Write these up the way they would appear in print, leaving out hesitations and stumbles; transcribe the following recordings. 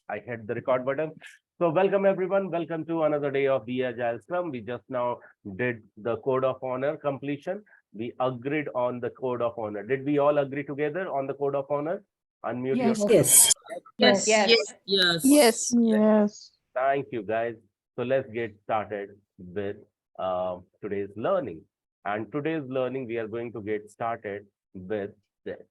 I hit the record button. So welcome everyone. Welcome to another day of the Agile Scrum. We just now did the code of honor completion. We agreed on the code of honor. Did we all agree together on the code of honor? Unmute Yes. yourself. Yes. Yes. Yes. Yes. Yes. Yes. Thank you, guys. So let's get started with today's learning. And today's learning, we are going to get started with this.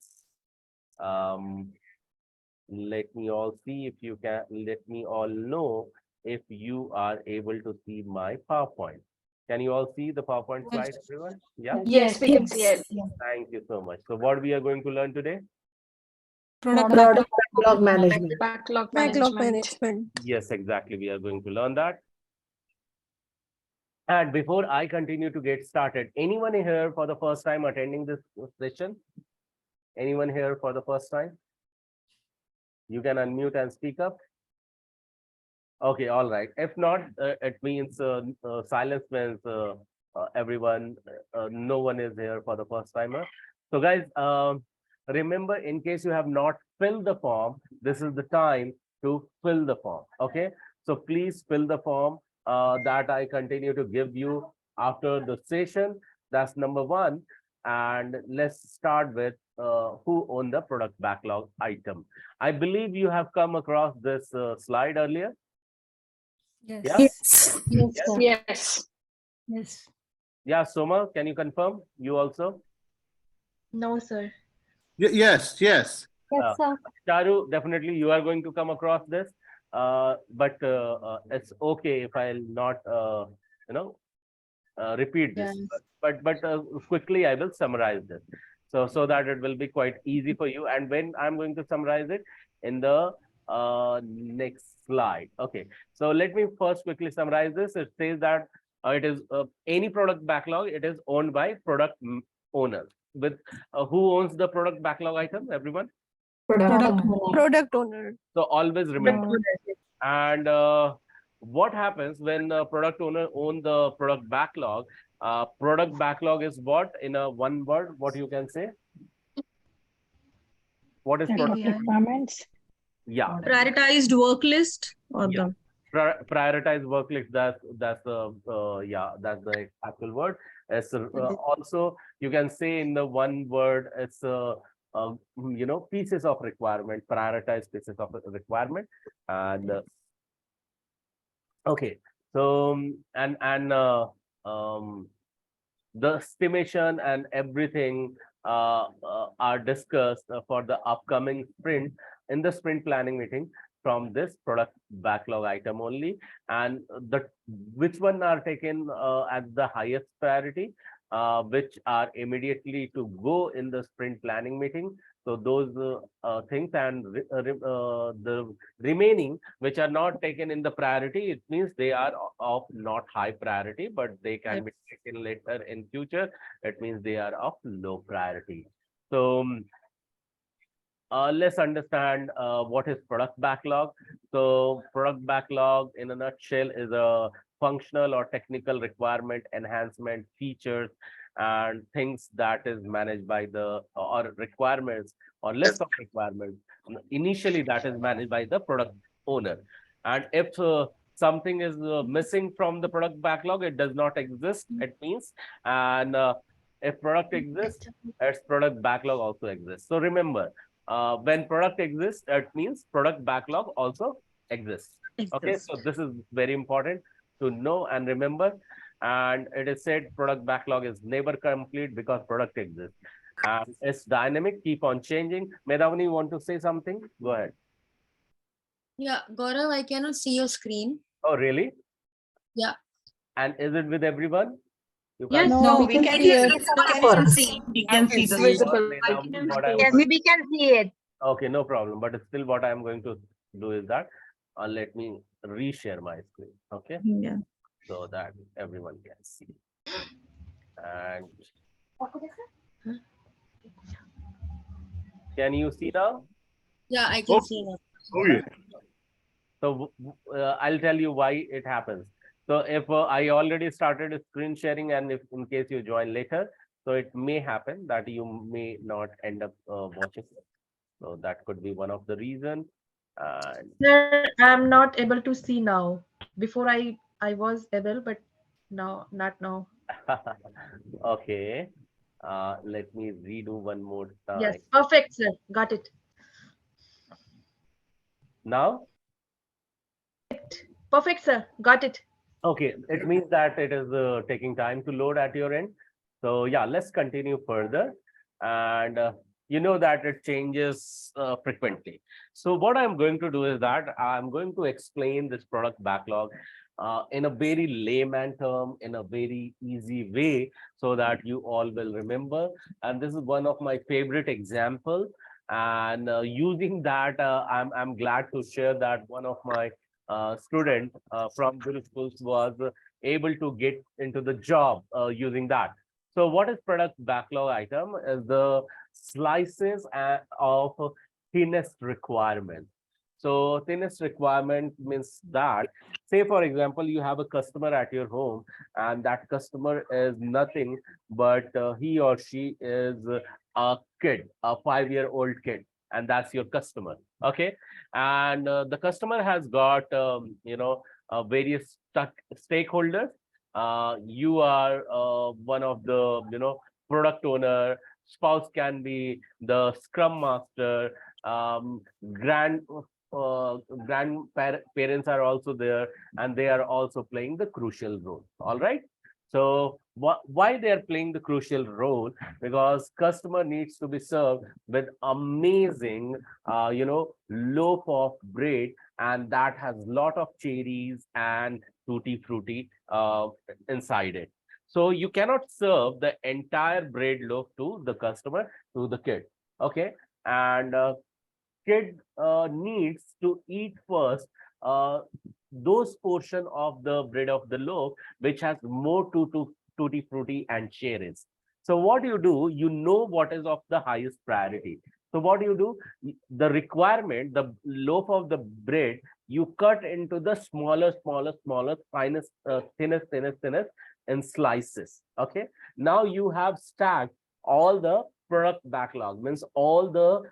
Let me all see if you can, let me all know if you are able to see my PowerPoint. Can you all see the PowerPoint slide, everyone? Yeah, Yes, we can see it. thank you so much. So what we are going to learn today? Product backlog management. Backlog Backlog management. management. Yes, exactly. We are going to learn that. And before I continue to get started, anyone here for the first time attending this session? Anyone here for the first time? You can unmute and speak up. Okay, all right. If not, it means silence means everyone, no one is here for the first timer. So guys, remember, in case you have not filled the form, this is the time to fill the form. Okay, so please fill the form that I continue to give you after the session. That's number one. And let's start with who owned the product backlog item. I believe you have come across this slide earlier. Yes. Yeah. Yes. Yes. Yes. Yeah, Soma, can you confirm? You also? No, sir. Yes. Yes, sir. Charu, definitely you are going to come across this. But it's okay if I'll not, repeat this. Yes. But quickly I will summarize this. So that it will be quite easy for you. And when I'm going to summarize it in the next slide. Okay, so let me first quickly summarize this. It says that it is any product backlog, it is owned by product owner. With who owns the product backlog item? Everyone. Product owner. So always remember. And what happens when product owner own the product backlog? Product backlog is what, in a one word, what you can say? What is product? Requirements. Yeah, Prioritized work list or yeah. the Prioritize work list. That's the that's the actual word. It's also you can say in the one word. It's pieces of requirement. Prioritize pieces of requirement. And okay, so the estimation and everything are discussed for the upcoming sprint in the sprint planning meeting from this product backlog item only. And the which one are taken at the highest priority, which are immediately to go in the sprint planning meeting. So those things, and the remaining which are not taken in the priority, it means they are of not high priority, but they can be taken later in future. It means they are of low priority. So let's understand what is product backlog. So product backlog in a nutshell is a functional or technical requirement, enhancement, features, and things that is managed by the or requirements or list of requirements. Initially, that is managed by the product owner. And if something is missing from the product backlog, it does not exist, it means. And if product exists, its product backlog also exists. So remember, when product exists, it means product backlog also exists. Okay, so this is very important to know and remember. And it is said product backlog is never complete because product exists. And it's dynamic, keep on changing. Medavani, you want to say something? Go ahead. Yeah, Gaurav, I cannot see your screen. Oh, really? Yeah. And is it with everyone? You Yes, can't No, we can see it. We can see It's the visible. Yes, we can see it. okay, no problem. But still, what I am going to do is that let me reshare my screen. Okay, Yeah. so that everyone can see. And can you see now? Yeah, I can see now. Oh, yeah. So I'll tell you why it happens. So if I already started screen sharing, and if in case you join later, so it may happen that you may not end up watching it. So that could be one of the reasons. And Sir, I'm not able to see now. Before I was able, but now not now. okay, let me redo one more Yes, time. perfect, sir. Got it. Now, Perfect, sir. Got it. okay, it means that it is taking time to load at your end. So yeah, let's continue further. And you know that it changes frequently. So what I'm going to do is that I'm going to explain this product backlog in a very layman term, in a very easy way, so that you all will remember. And this is one of my favorite example. And using that, I'm glad to share that one of my student from Guru Schools was able to get into the job using that. So what is product backlog item is the slices of thinnest requirement. So thinnest requirement means that, say for example, you have a customer at your home and that customer is nothing but he or she is a kid, a 5-year-old kid, and that's your customer. Okay, and the customer has got various stakeholders. You are one of the product owner. Spouse can be the scrum master. um, grand Grandparents are also there, and they are also playing the crucial role. All right, so why they are playing the crucial role? Because customer needs to be served with amazing loaf of bread, and that has lot of cherries and tutti frutti inside it. So you cannot serve the entire bread loaf to the customer, to the kid. Okay, and kid needs to eat first uh, those portion of the bread of the loaf which has more tutti frutti and cherries. So what you do, you know what is of the highest priority. So what you do, the requirement, the loaf of the bread, you cut into the smaller, finest, thinnest in slices. Okay. Now you have stacked all the product backlog, means all the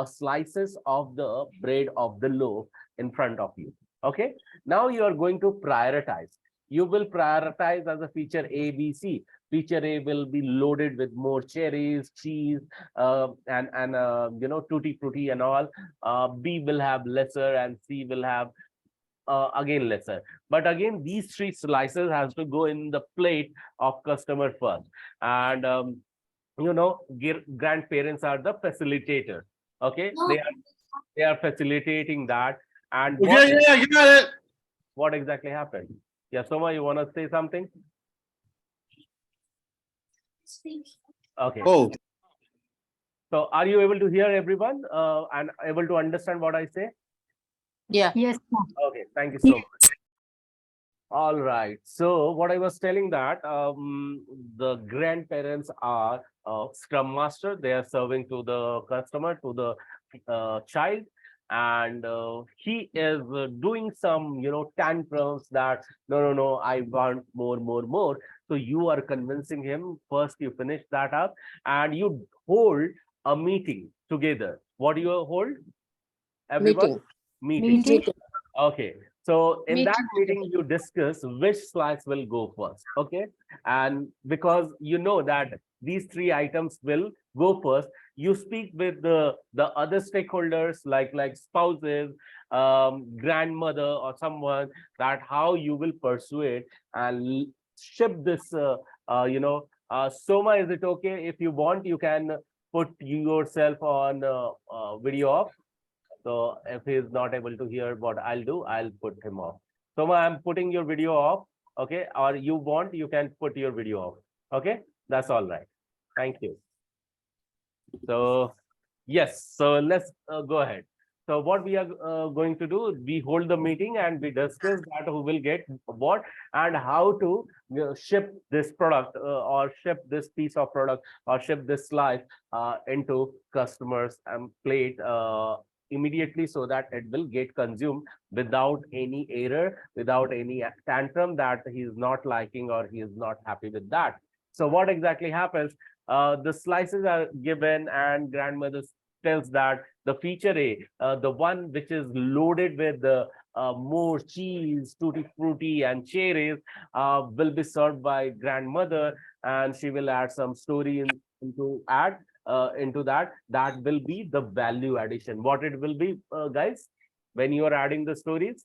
slices of the bread of the loaf in front of you. Okay. Now you are going to prioritize. You will prioritize as a feature A, B, C. Feature A will be loaded with more cherries, cheese, and tutti frutti and all. B will have lesser, and C will have again lesser. But again, these three slices has to go in the plate of customer first. And grandparents are the facilitators. Okay, they are facilitating that. And what exactly happened? Yeah, Soma, you want to say something? Okay. Oh, So are you able to hear everyone and able to understand what I say? Yeah. Yes, Okay, thank you so much. All right. So what I was telling that the grandparents are Scrum Master. They are serving to the customer, to the child, and he is doing some tantrums that no, I want more. So you are convincing him. First, you finish that up, and you hold a meeting together. What do you hold? Everyone, meeting. meeting. Okay. So in that Meeting. meeting, you discuss which slice will go first. Okay. And because you know that these three items will go first, you speak with the other stakeholders like spouses, grandmother or someone, that how you will persuade and ship this Soma, is it okay if you want, you can put yourself on video off? So if he is not able to hear, what I'll do, I'll put him off. Soma, I'm putting your video off. Okay. Or you want, you can put your video off. Okay. That's all right. Thank you. So yes. So let's go ahead. So what we are going to do, we hold the meeting and we discuss that who will get what and how to ship this product or ship this piece of product or ship this slice into customers and plate immediately, so that it will get consumed without any error, without any tantrum that he is not liking or he is not happy with that. So what exactly happens? The slices are given and grandmother tells that The feature A, the one which is loaded with more cheese, tutti frutti, and cherries, will be served by grandmother, and she will add some story into that. That will be the value addition. What it will be, guys, when you are adding the stories?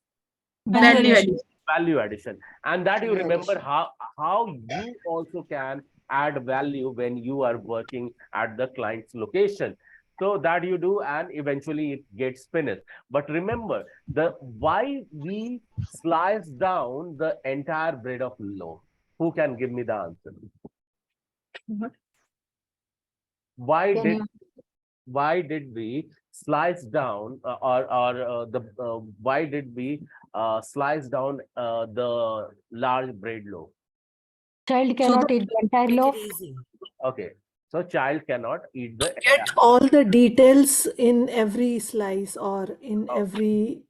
Value addition. Value addition. And that you remember how you also can add value when you are working at the client's location. So that you do, and eventually it gets finished. But remember, the why we slice down the entire bread of loaf. Who can give me the answer? Why did we slice down why did we slice down the large bread loaf? Child cannot eat the entire loaf. Okay, so child cannot eat the Get all the details in every slice or in every.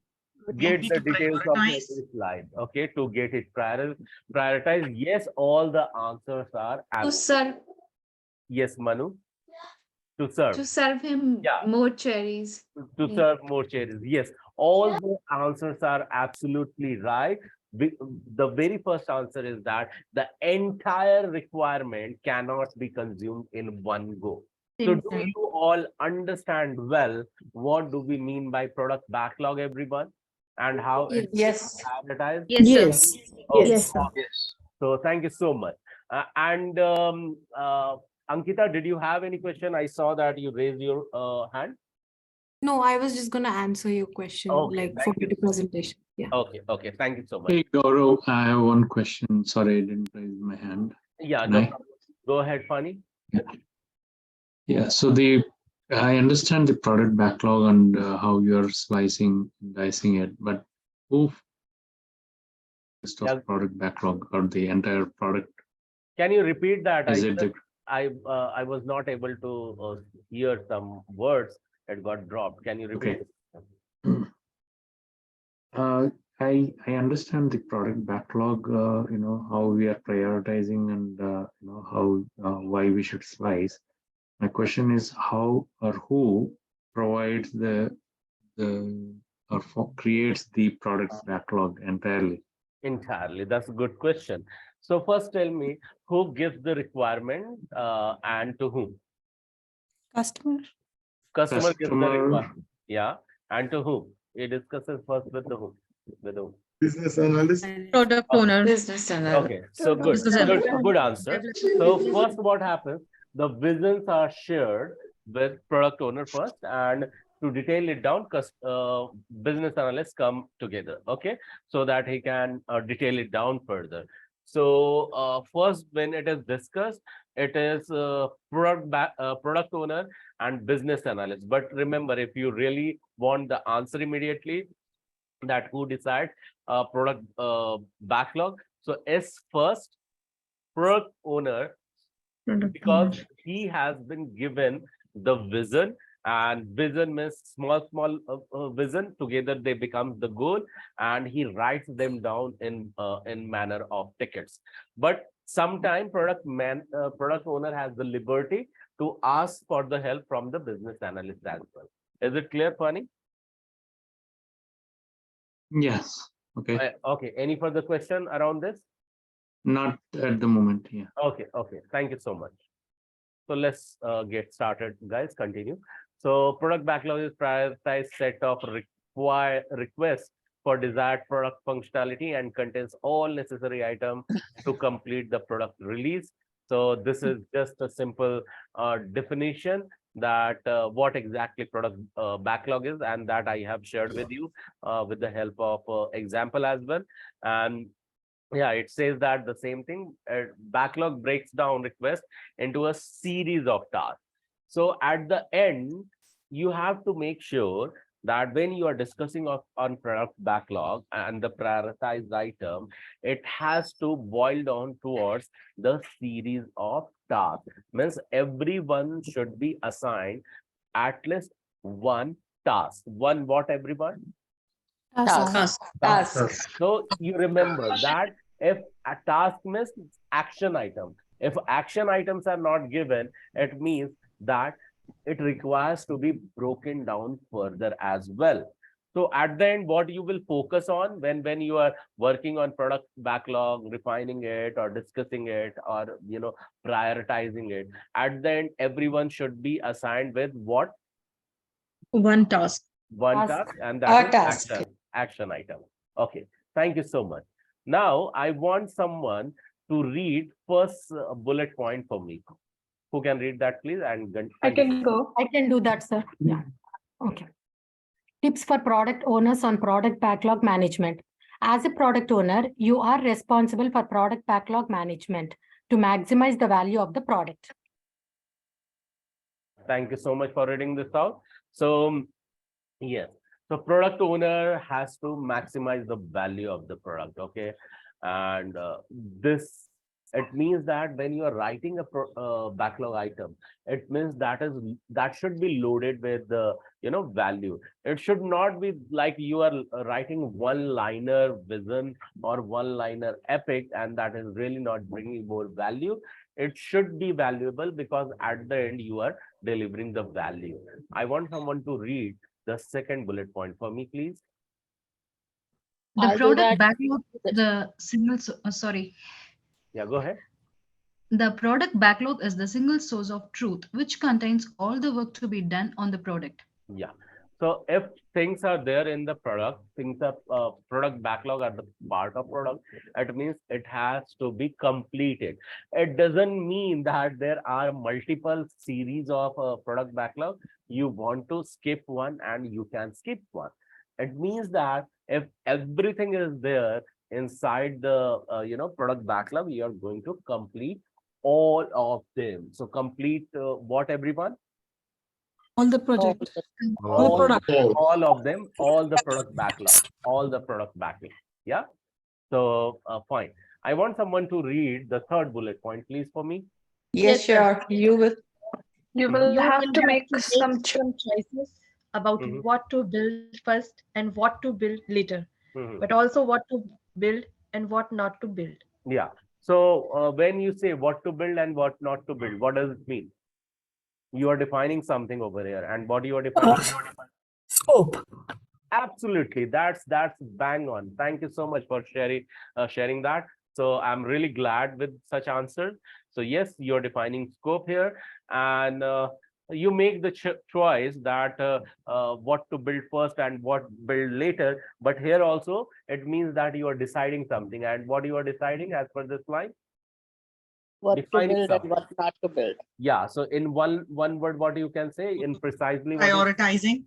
get the details of every slide. Okay, to get it prioritized. Yes, all the answers are To serve, yes, Manu. To serve. to serve him Yeah. more cherries. To serve more cherries. Yes, all the answers are absolutely right. The very first answer is that the entire requirement cannot be consumed in one go. So do you all understand well what do we mean by product backlog, everyone? And how it's Yes. advertised? Yes. Okay. Yes. So thank you so much. Ankita, did you have any question? I saw that you raised your hand. No, I was just gonna answer your question, Okay, like thank for you. the presentation. Yeah. Okay. Thank you so much. Hey, Gaurav, I have one question. Sorry, I didn't raise my hand. Yeah, Can no I? problem. Go ahead, Fani. Yeah, so I understand the product backlog and how you're slicing, dicing it, but who list of Yeah. product backlog or the entire product? Can you repeat that? Is it the I was not able to hear some words. It got dropped. Can you repeat? Okay. I understand the product backlog, how we are prioritizing and how why we should slice. My question is how or who provides creates the product backlog entirely? Entirely. That's a good question. So first tell me who gives the requirement and to whom? Customer. Customer gives the Customer. requirement. Yeah. And to whom? It discusses first with the whom. With whom? Business analyst. Product owner. Business analyst. Okay, so good. Good answer. So first what happens? The visions are shared with product owner first, and to detail it down, business analysts come together, okay, so that he can detail it down further. So first, when it is discussed, it is product owner and business analyst. But remember, if you really want the answer immediately, that who decides product backlog. So S first, product owner, because he has been given the vision, and vision means small vision, together they become the goal, and he writes them down in manner of tickets. But sometime product owner has the liberty to ask for the help from the business analyst as well. Is it clear, Fani? Yes. Okay. Okay. Any further question around this? Not at the moment. Yeah. Okay. Thank you so much. So let's get started, guys. Continue. So product backlog is prioritized set of requests for desired product functionality and contains all necessary items to complete the product release. So this is just a simple definition that what exactly product backlog is, and that I have shared with you with the help of example as well. And yeah, it says that the same thing. Backlog breaks down request into a series of tasks. So at the end, you have to make sure that when you are discussing on product backlog and the prioritized item, it has to boil down towards the series of tasks. Means everyone should be assigned at least one task. One what, everyone? Task. So you remember that if a task means action item, if action items are not given, it means that it requires to be broken down further as well. So at the end, what you will focus on when you are working on product backlog, refining it or discussing it or prioritizing it, at the end, everyone should be assigned with what? One task. One Task. task, and that is task. action item. Okay, thank you so much. Now I want someone to read first bullet point for me. Who can read that, please? And I can go. I can do that, sir. Yeah. Okay. Tips for product owners on product backlog management. As a product owner, you are responsible for product backlog management to maximize the value of the product. Thank you so much for reading this out. So, yes, so product owner has to maximize the value of the product. Okay, and this, it means that when you are writing a backlog item, it means that should be loaded with the value. It should not be like you are writing one-liner vision or one-liner epic, and that is really not bringing more value. It should be valuable because at the end you are delivering the value. I want someone to read the second bullet point for me, please. The product backlog, the single, sorry. Yeah, go ahead. The product backlog is the single source of truth, which contains all the work to be done on the product. Yeah. So if things are there in the product, things are product backlog are the part of product, it means it has to be completed. It doesn't mean that there are multiple series of product backlog. You want to skip one and you can skip one. It means that if everything is there inside the product backlog, you are going to complete all of them. So complete what, everyone? All the project. All of them, all the product backlog. Yeah. So fine. I want someone to read the third bullet point, please, for me. Yes, sure. You will You have will to make to some choices about Mhm. what to build first and what to build later, Mhm. but also what to build and what not to build. Yeah. So when you say what to build and what not to build, what does it mean? You are defining something over here, and what you are defining? Scope. Absolutely, that's bang on. Thank you so much for sharing that. So I'm really glad with such answers. So yes, you're defining scope here, and you make the choice that what to build first and what build later. But here also it means that you are deciding something, and what you are deciding as per this line? What Defining to build something. and what not to build. Yeah. So in one word, what you can say in precisely what Prioritizing.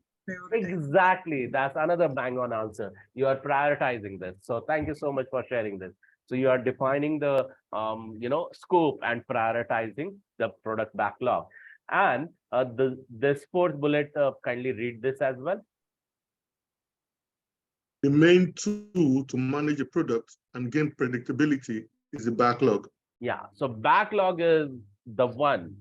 exactly, that's another bang on answer. You are prioritizing this. So thank you so much for sharing this. So you are defining the scope and prioritizing the product backlog. And this fourth bullet, kindly read this as well. The main tool to manage a product and gain predictability is the backlog. Yeah, so backlog is the one.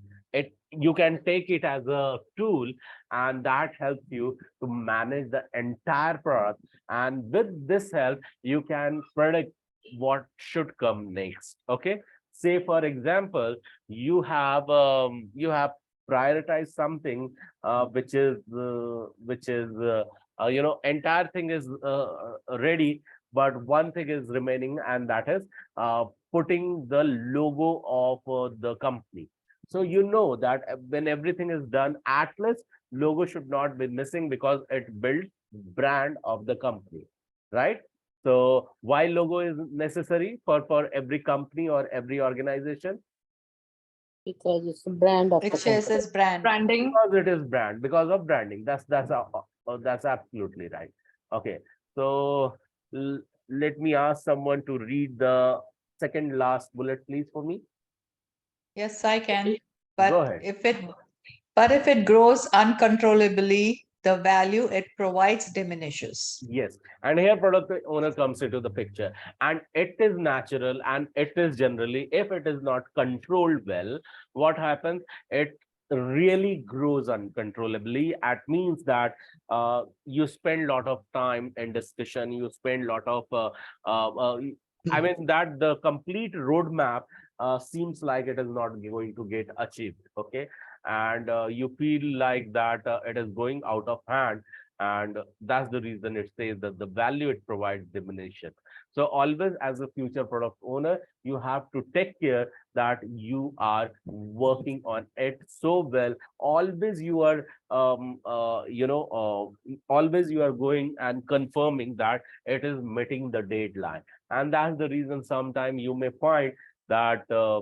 You can take it as a tool, and that helps you to manage the entire product. And with this help, you can predict what should come next. Okay. Say for example, you have prioritized something which is entire thing is ready, but one thing is remaining, and that is putting the logo of the company. So you know that when everything is done, at least logo should not be missing because it builds brand of the company, right? So why logo is necessary for every company or every organization? Because it's a brand of It the shares company. its branding. Because it is brand, because of branding. That's absolutely right. Okay, so let me ask someone to read the second last bullet, please, for me. Yes, I can. Go ahead. But if it grows uncontrollably, the value it provides diminishes. Yes, and here product owner comes into the picture, and it is natural, and it is generally, if it is not controlled well, what happens? It really grows uncontrollably. It means that you spend a lot of time in discussion, you spend a lot of I mean that the complete roadmap seems like it is not going to get achieved. Okay, and you feel like that it is going out of hand, and that's the reason it says that the value it provides diminishes. So always, as a future product owner, you have to take care that you are working on it so well. Always you are always you are going and confirming that it is meeting the deadline. And that's the reason sometimes you may find that uh,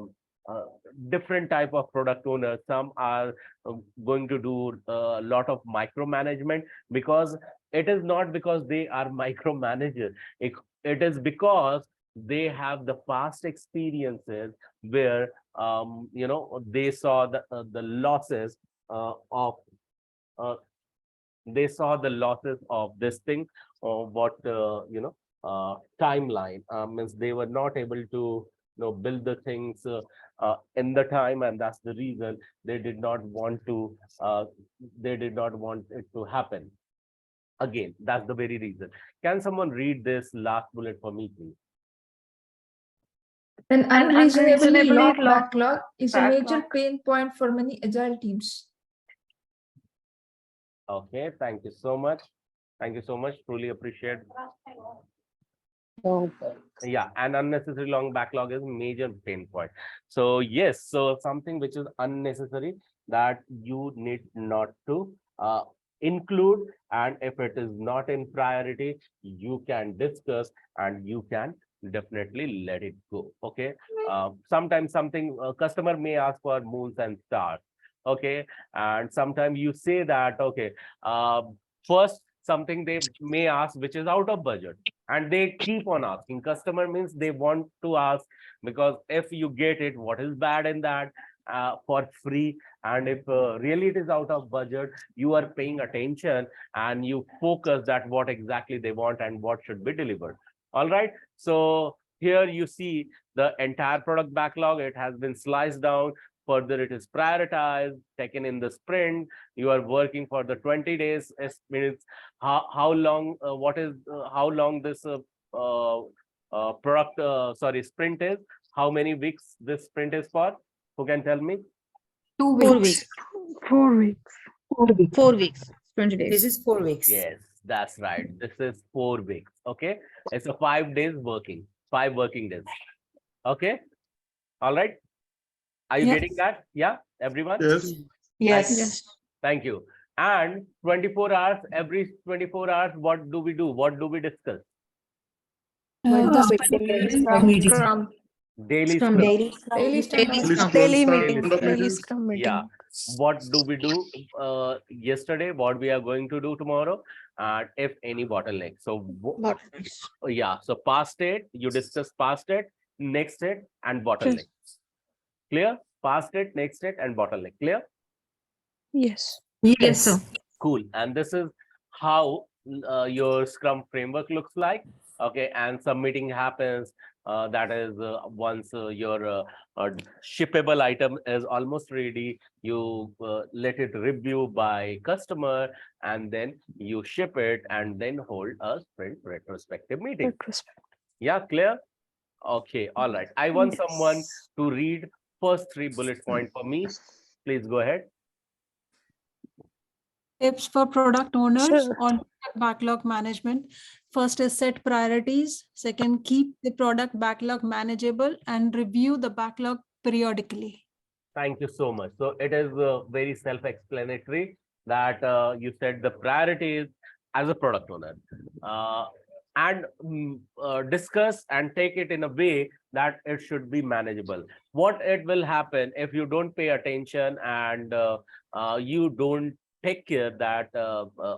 different type of product owners, some are going to do a lot of micromanagement, because it is not because they are micromanager. It is because they have the past experiences where they saw the losses of uh, they saw the losses of this thing, or what timeline, means they were not able to build the things in the time, and that's the reason they did not want it to happen again. That's the very reason. Can someone read this last bullet for me, please? An unreasonably long long backlog is a major backlog. pain point for many agile teams. Okay, thank you so much. Thank you so much. Truly appreciate. Yeah, an unnecessary long backlog is major pain point. So yes, so something which is unnecessary that you need not to include, and if it is not in priority, you can discuss and you can definitely let it go. Okay. Sometimes something customer may ask for moons and stars. Okay, and sometimes you say that, okay, first something they may ask which is out of budget, and they keep on asking. Customer means they want to ask, because if you get it, what is bad in that, for free? And if really it is out of budget, you are paying attention and you focus that what exactly they want and what should be delivered. All right, so here you see the entire product backlog. It has been sliced down. Further, it is prioritized, taken in the sprint. You are working for the 20 days. Means how long, how long this sprint is? How many weeks this sprint is for? Who can tell me? 2 4 weeks. weeks. 4 weeks. 4 weeks. 20 days. This is 4 weeks. Yes, that's right. This is 4 weeks. Okay, it's a 5 days working, 5 working days. Okay, all right. Are you getting that? Yeah, everyone? Yes. Yes. Thank you. And 24 hours, every 24 hours, what do we do? What do we discuss? Scrum. Daily Scrum. scrum. Daily stand-up. Daily Daily Scrum meeting. Yeah. What do we do yesterday? What we are going to do tomorrow? If any bottleneck. So yeah. So past state, you discuss past state, next state, and bottleneck. Clear? Past state, next state, and bottleneck. Clear? Yes. Yes, sir. Cool. And this is how your Scrum framework looks like. Okay, and some meeting happens. That is once your shippable item is almost ready, you let it review by customer, and then you ship it, and then hold a sprint retrospective meeting. Yeah, clear? Okay, all right. I want someone to read first 3 bullet points for me. Please go ahead. Tips for product owners on backlog management. First is set priorities. Second, keep the product backlog manageable and review the backlog periodically. Thank you so much. So it is very self-explanatory that you said the priorities as a product owner, and discuss and take it in a way that it should be manageable. What it will happen if you don't pay attention and you don't take care that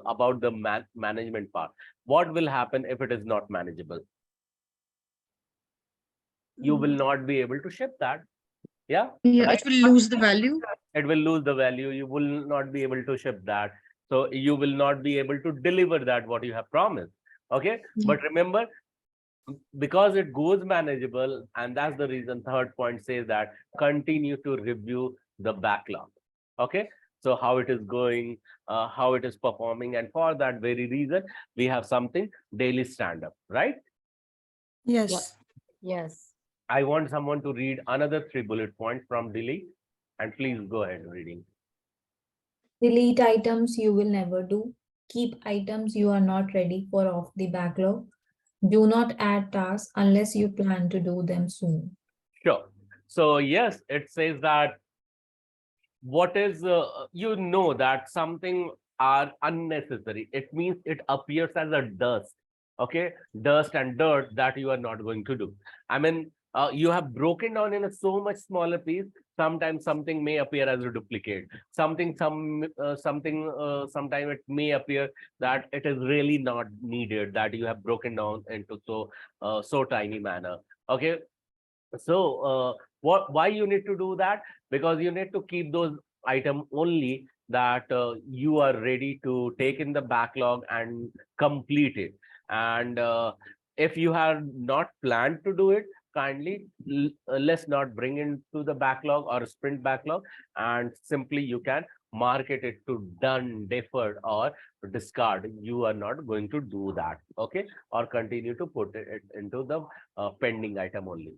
about the management part? What will happen if it is not manageable? You will not be able to ship that. Yeah, Yeah, right? it will lose the value. It will lose the value. You will not be able to ship that. So you will not be able to deliver that what you have promised. Okay, but remember, because it goes manageable, and that's the reason third point says that continue to review the backlog. Okay, so how it is going, how it is performing, and for that very reason we have something daily stand-up, right? Yes. Yes. I want someone to read another 3 bullet points from Delhi, and please go ahead reading. Delete items you will never do. Keep items you are not ready for off the backlog. Do not add tasks unless you plan to do them soon. Sure. So yes, it says that what is you know that something are unnecessary. It means it appears as a dust. Okay, dust and dirt that you are not going to do. I mean, you have broken down in a so much smaller piece. Sometimes something may appear as a duplicate. Sometime it may appear that it is really not needed, that you have broken down into so tiny manner. Okay, so why you need to do that? Because you need to keep those item only that you are ready to take in the backlog and complete it. And if you have not planned to do it, kindly let's not bring into the backlog or sprint backlog, and simply you can market it to done, deferred, or discard. You are not going to do that. Okay, or continue to put it into the pending item only.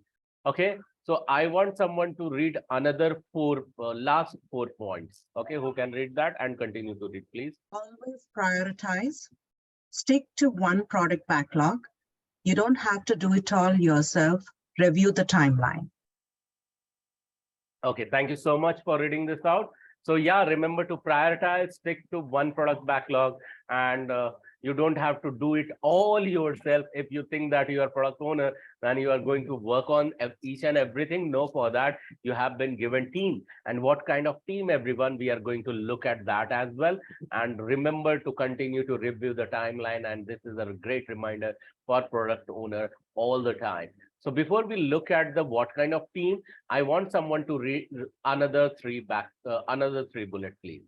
Okay, so I want someone to read another last 4 points. Okay, who can read that and continue to read, please? Always prioritize. Stick to one product backlog. You don't have to do it all yourself. Review the timeline. Okay, thank you so much for reading this out. So yeah, remember to prioritize, stick to one product backlog, and you don't have to do it all yourself. If you think that you are product owner, then you are going to work on each and everything. No, for that, you have been given team. And what kind of team, everyone, we are going to look at that as well. And remember to continue to review the timeline. And this is a great reminder for product owner all the time. So before we look at the what kind of team, I want someone to read another three bullet, please.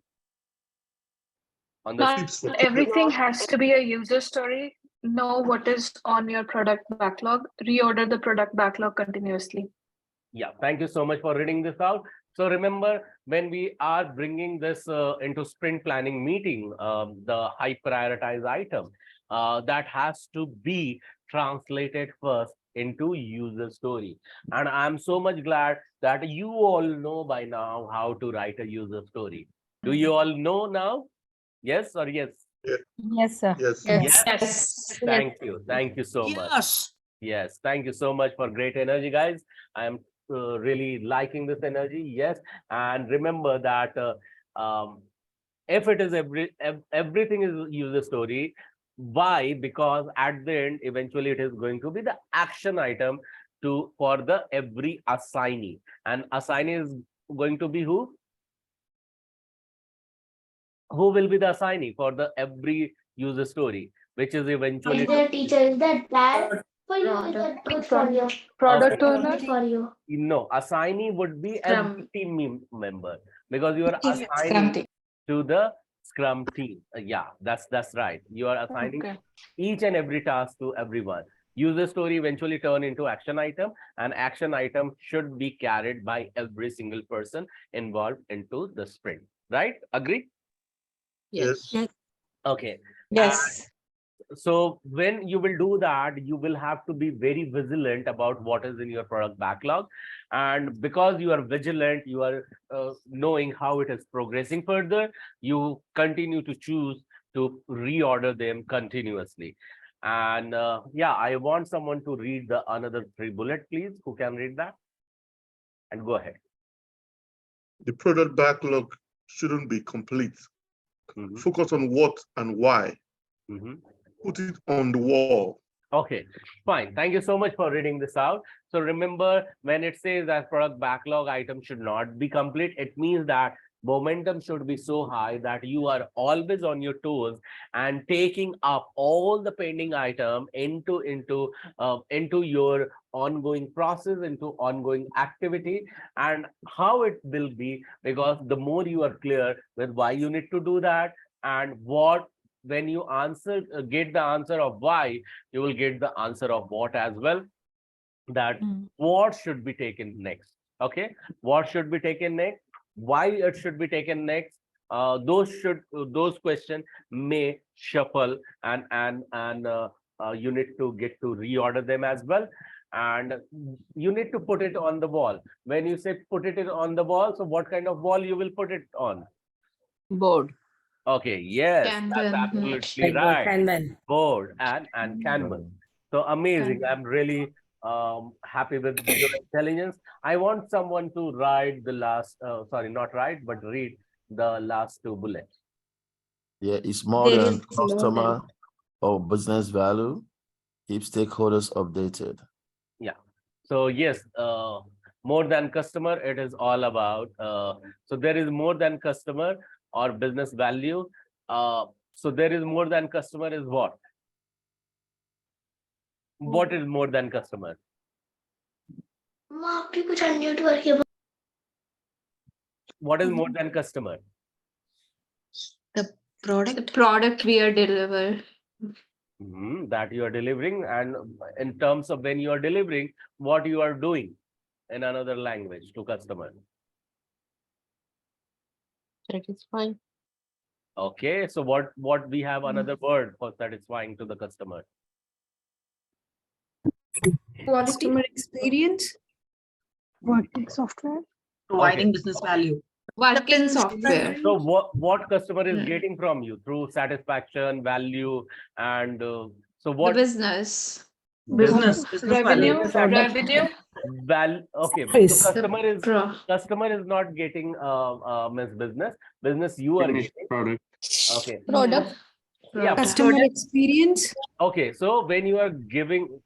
On the Not everything has to be a user story. Know what is on your product backlog. Reorder the product backlog continuously. Yeah, thank you so much for reading this out. So remember, when we are bringing this into sprint planning meeting, the high prioritized item, that has to be translated first into user story. And I'm so much glad that you all know by now how to write a user story. Do you all know now? Yes or yes? Yes, sir. Yes. Thank you. Thank you so much. Yes. Thank you so much for great energy, guys. I am really liking this energy. Yes. And remember that if it is everything is user story. Why? Because at the end, eventually it is going to be the action item for the every assignee. And assignee is going to be who? Who will be the assignee for the every user story, which is eventually The teacher is that bad for you? Is that good for you? Product Good owner. for you. No, assignee would be every team member, because you are Scrum assigning team. to the Scrum team. Yeah, that's right. You are assigning each and every task to everyone. User story eventually turn into action item, and action item should be carried by every single person involved into the sprint. Right? Agree? Yes. Okay. Yes. So when you will do that, you will have to be very vigilant about what is in your product backlog. And because you are vigilant, you are knowing how it is progressing further, you continue to choose to reorder them continuously. And yeah, I want someone to read the another 3 bullet, please. Who can read that? And go ahead. The product backlog shouldn't be complete. Focus on what and why. Put it on the wall. Okay, fine. Thank you so much for reading this out. So remember, when it says that product backlog item should not be complete, it means that momentum should be so high that you are always on your toes and taking up all the pending item into your ongoing process, into ongoing activity. And how it will be, because the more you are clear with why you need to do that, and what, when you get the answer of why, you will get the answer of what as well, that what should be taken next. Okay, what should be taken next, why it should be taken next. Those questions may shuffle, and you need to get to reorder them as well. And you need to put it on the wall. When you say put it on the wall, so what kind of wall you will put it on? Board. Okay, yes, that's Kanban. absolutely Like right. Kanban. Board and Kanban. So amazing. Kanban. I'm really happy with your intelligence. I want someone to write the last, sorry, not write, but read the last two bullets. Yeah, it's more There than is more customer than. or business value. Keep stakeholders updated. Yeah. So yes, more than customer, it is all about. So there is more than customer or business value. So there is more than customer is what? What is more than customer? आपकी कुछ unmute करके What is more than customer? The product we are delivering. That you are delivering, and in terms of when you are delivering, what you are doing in another language to customer. Satisfying. Okay, so what we have another word for satisfying to the customer. Customer experience. working software. Providing business value. Working software. So what customer is Hmm. getting from you through satisfaction, value, and so The what business. Business Revenue, value. revenue. okay, Yes. so The customer is not getting means business you are Finished getting. product. Okay, product. yeah, Customer experience. okay, so when you are giving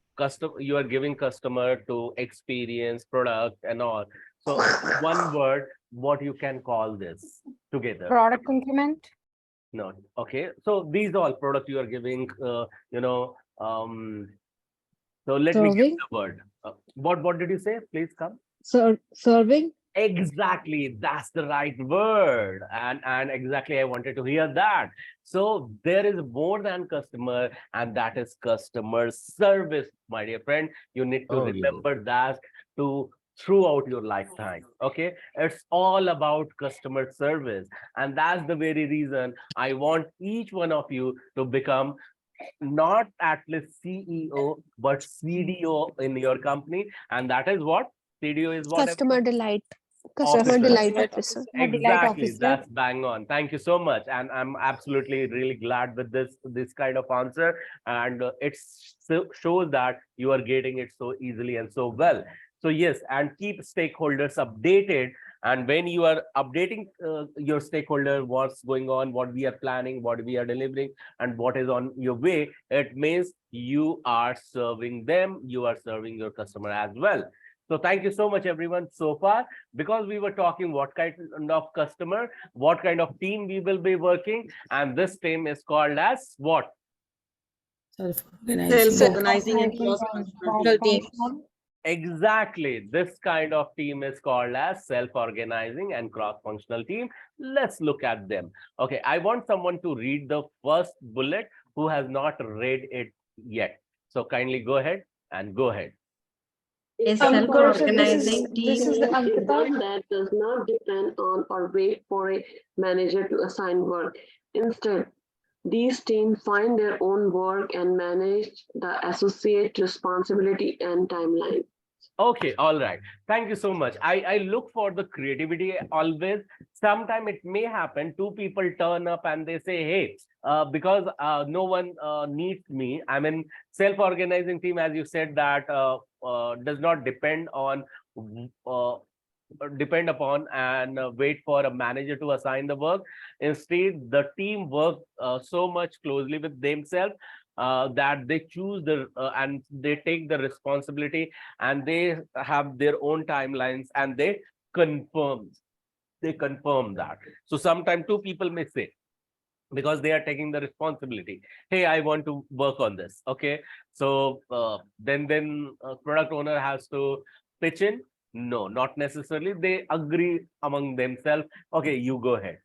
customer to experience product and all, so one word, what you can call this together? Product increment. No, okay, so these all product you are giving, so let me give Serving. the word. What did you say? Please come. Serving. Exactly, that's the right word, and exactly I wanted to hear that. So there is more than customer, and that is customer service, my dear friend. You need to remember that to throughout your lifetime. Okay, it's all about customer service, and that's the very reason I want each one of you to become not at least CEO but CDO in your company, and that is what CDO is. What Customer delight. Officer. Customer delight officer. Exactly, that's bang on. Thank you so much, and I'm absolutely really glad with this kind of answer, and it shows that you are getting it so easily and so well. So yes, and keep stakeholders updated, and when you are updating your stakeholder what's going on, what we are planning, what we are delivering, and what is on your way, it means you are serving them, you are serving your customer as well. So thank you so much, everyone, so far, because we were talking what kind of customer, what kind of team we will be working, and this team is called as what? Self-organizing and cross-functional teams. Exactly. This kind of team is called as self-organizing and cross-functional team. Let's look at them. Okay, I want someone to read the first bullet who has not read it yet. So kindly go ahead and go ahead. A self-organizing team is a team that does not depend on or wait for a manager to assign work. Instead, these teams find their own work and manage the associate responsibility and timeline. Okay, all right. Thank you so much. I look for the creativity always. Sometime it may happen, two people turn up and they say, hey, because no one needs me. I mean, self-organizing team, as you said, that does not depend on depend upon and wait for a manager to assign the work. Instead, the team work so much closely with themselves that they choose and they take the responsibility, and they have their own timelines, and they confirm that. So sometimes two people may say, because they are taking the responsibility, hey, I want to work on this. Okay, so then product owner has to pitch in. No, not necessarily. They agree among themselves. Okay, you go ahead.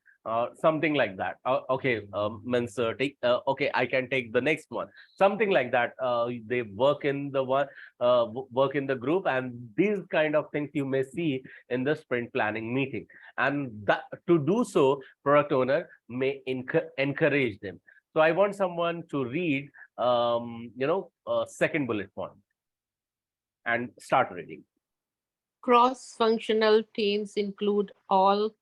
Something like that. Okay, means okay, I can take the next one. Something like that. They work in the work in the group, and these kind of things you may see in the sprint planning meeting. And that, to do so, product owner may encourage them. So I want someone to read, second bullet point and start reading. Cross-functional teams include all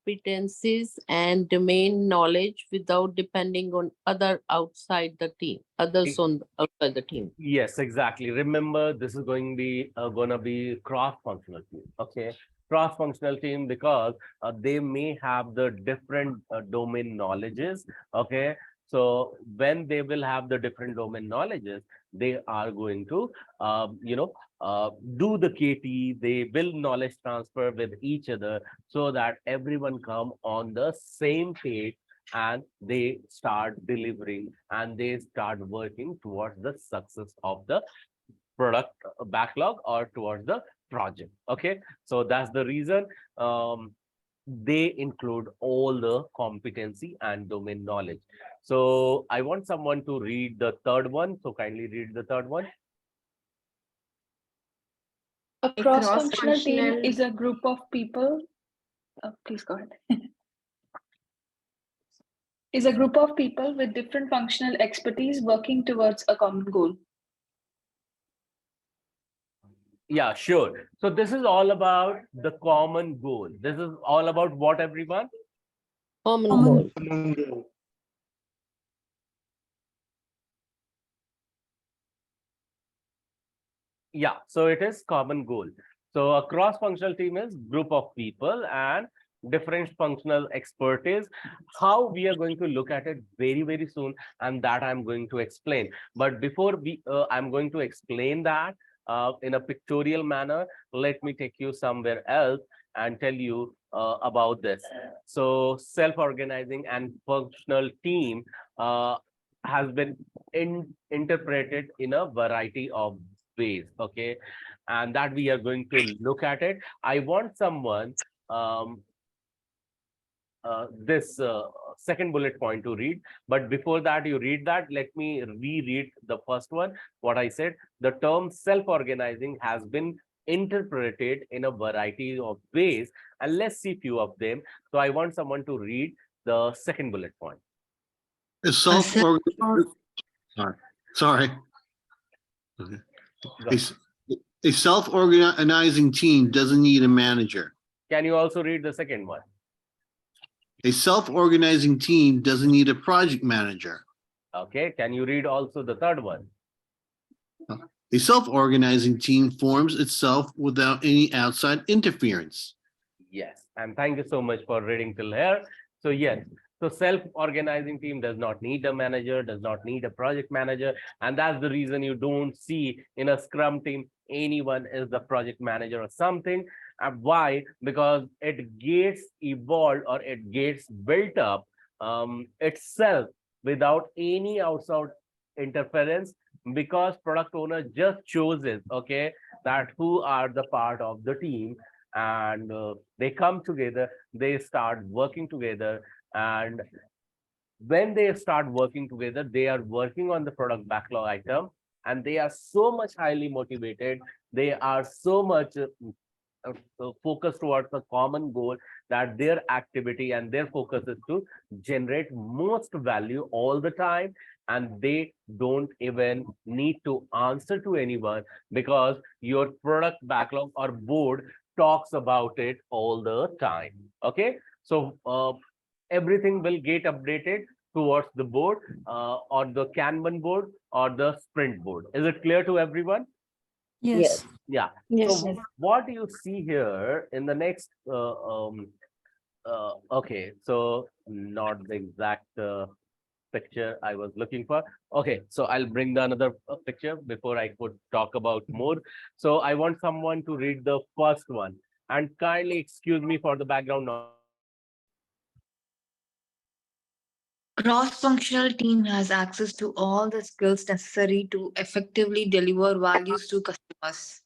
competencies and domain knowledge without depending on others outside the team. Outside the team. Yes, exactly. Remember, this is gonna be cross-functional team. Okay, cross-functional team because they may have the different domain knowledges. Okay, so when they will have the different domain knowledges, they are going to do the KT. They will knowledge transfer with each other so that everyone come on the same page and they start delivering and they start working towards the success of the product backlog or towards the project. Okay, so that's the reason they include all the competency and domain knowledge. So I want someone to read the third one. So kindly read the third one. A cross-functional team is a group of people. Please go ahead. Is a group of people with different functional expertise working towards a common goal. Yeah, sure. So this is all about the common goal. This is all about what, everyone? Common goal. Common goal. Yeah, so it is common goal. So a cross-functional team is group of people and different functional expertise. How we are going to look at it very, very soon, and that I'm going to explain. But before I'm going to explain that in a pictorial manner, let me take you somewhere else and tell you about this. So self-organizing and functional team has been interpreted in a variety of ways. Okay, and that we are going to look at it. I want someone this second bullet point to read, but before that you read that, let me reread the first one. What I said, the term self-organizing has been interpreted in a variety of ways, and let's see few of them. So I want someone to read the second bullet point. Sorry. Okay. A self-organizing team doesn't need a manager. Can you also read the second one? A self-organizing team doesn't need a project manager. Okay, can you read also the third one? A self-organizing team forms itself without any outside interference. Yes, and thank you so much for reading till here. So yes, so self-organizing team does not need a manager, does not need a project manager, and that's the reason you don't see in a Scrum team anyone is the project manager or something. And why? Because it gets evolved or it gets built up itself without any outside interference, because product owner just chooses, okay, that who are the part of the team, and they come together, they start working together, and when they start working together, they are working on the product backlog item, and they are so much highly motivated, they are so much focused towards a common goal that their activity and their focus is to generate most value all the time, and they don't even need to answer to anyone because your product backlog or board talks about it all the time. Okay, so everything will get updated towards the board or the Kanban board or the sprint board. Is it clear to everyone? Yes. Yeah. Yes. So what you see here in the next okay, so not the exact picture I was looking for. Okay, so I'll bring the another picture before I could talk about more. So I want someone to read the first one, and kindly excuse me for the background noise. Cross-functional team has access to all the skills necessary to effectively deliver values to customers.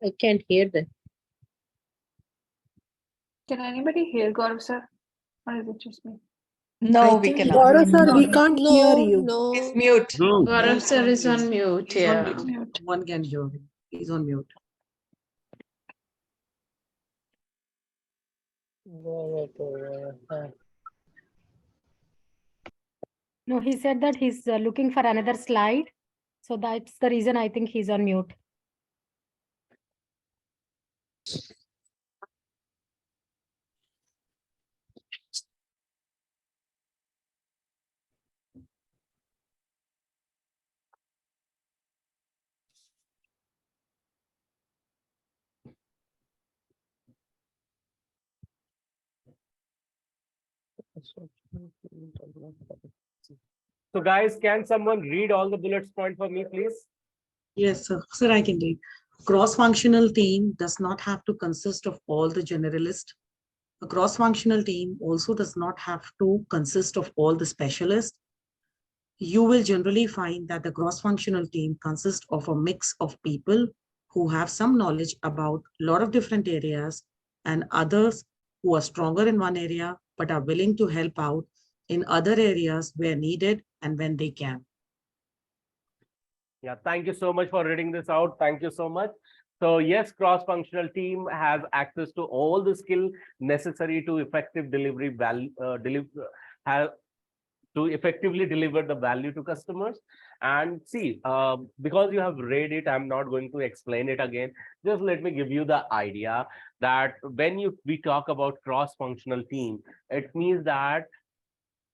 I can't hear them. Can anybody hear Gaurav sir? Or is it just me? No, I we think cannot. Gaurav sir, we no. can't hear you. It's mute. Gaurav sir is on mute. He's on Yeah. mute. One can hear him. He's on mute. No, he said that he's looking for another slide. So that's the reason I think he's on mute. So guys, can someone read all the bullets point for me, please? Yes, sir. Sir, I can read. Cross-functional team does not have to consist of all the generalists. A cross-functional team also does not have to consist of all the specialists. You will generally find that the cross-functional team consists of a mix of people who have some knowledge about a lot of different areas and others who are stronger in one area but are willing to help out in other areas where needed and when they can. Yeah, thank you so much for reading this out. Thank you so much. So yes, cross-functional team has access to all the skill necessary to effective delivery value, to effectively deliver the value to customers. And see, because you have read it, I'm not going to explain it again. Just let me give you the idea that when we talk about cross-functional team, it means that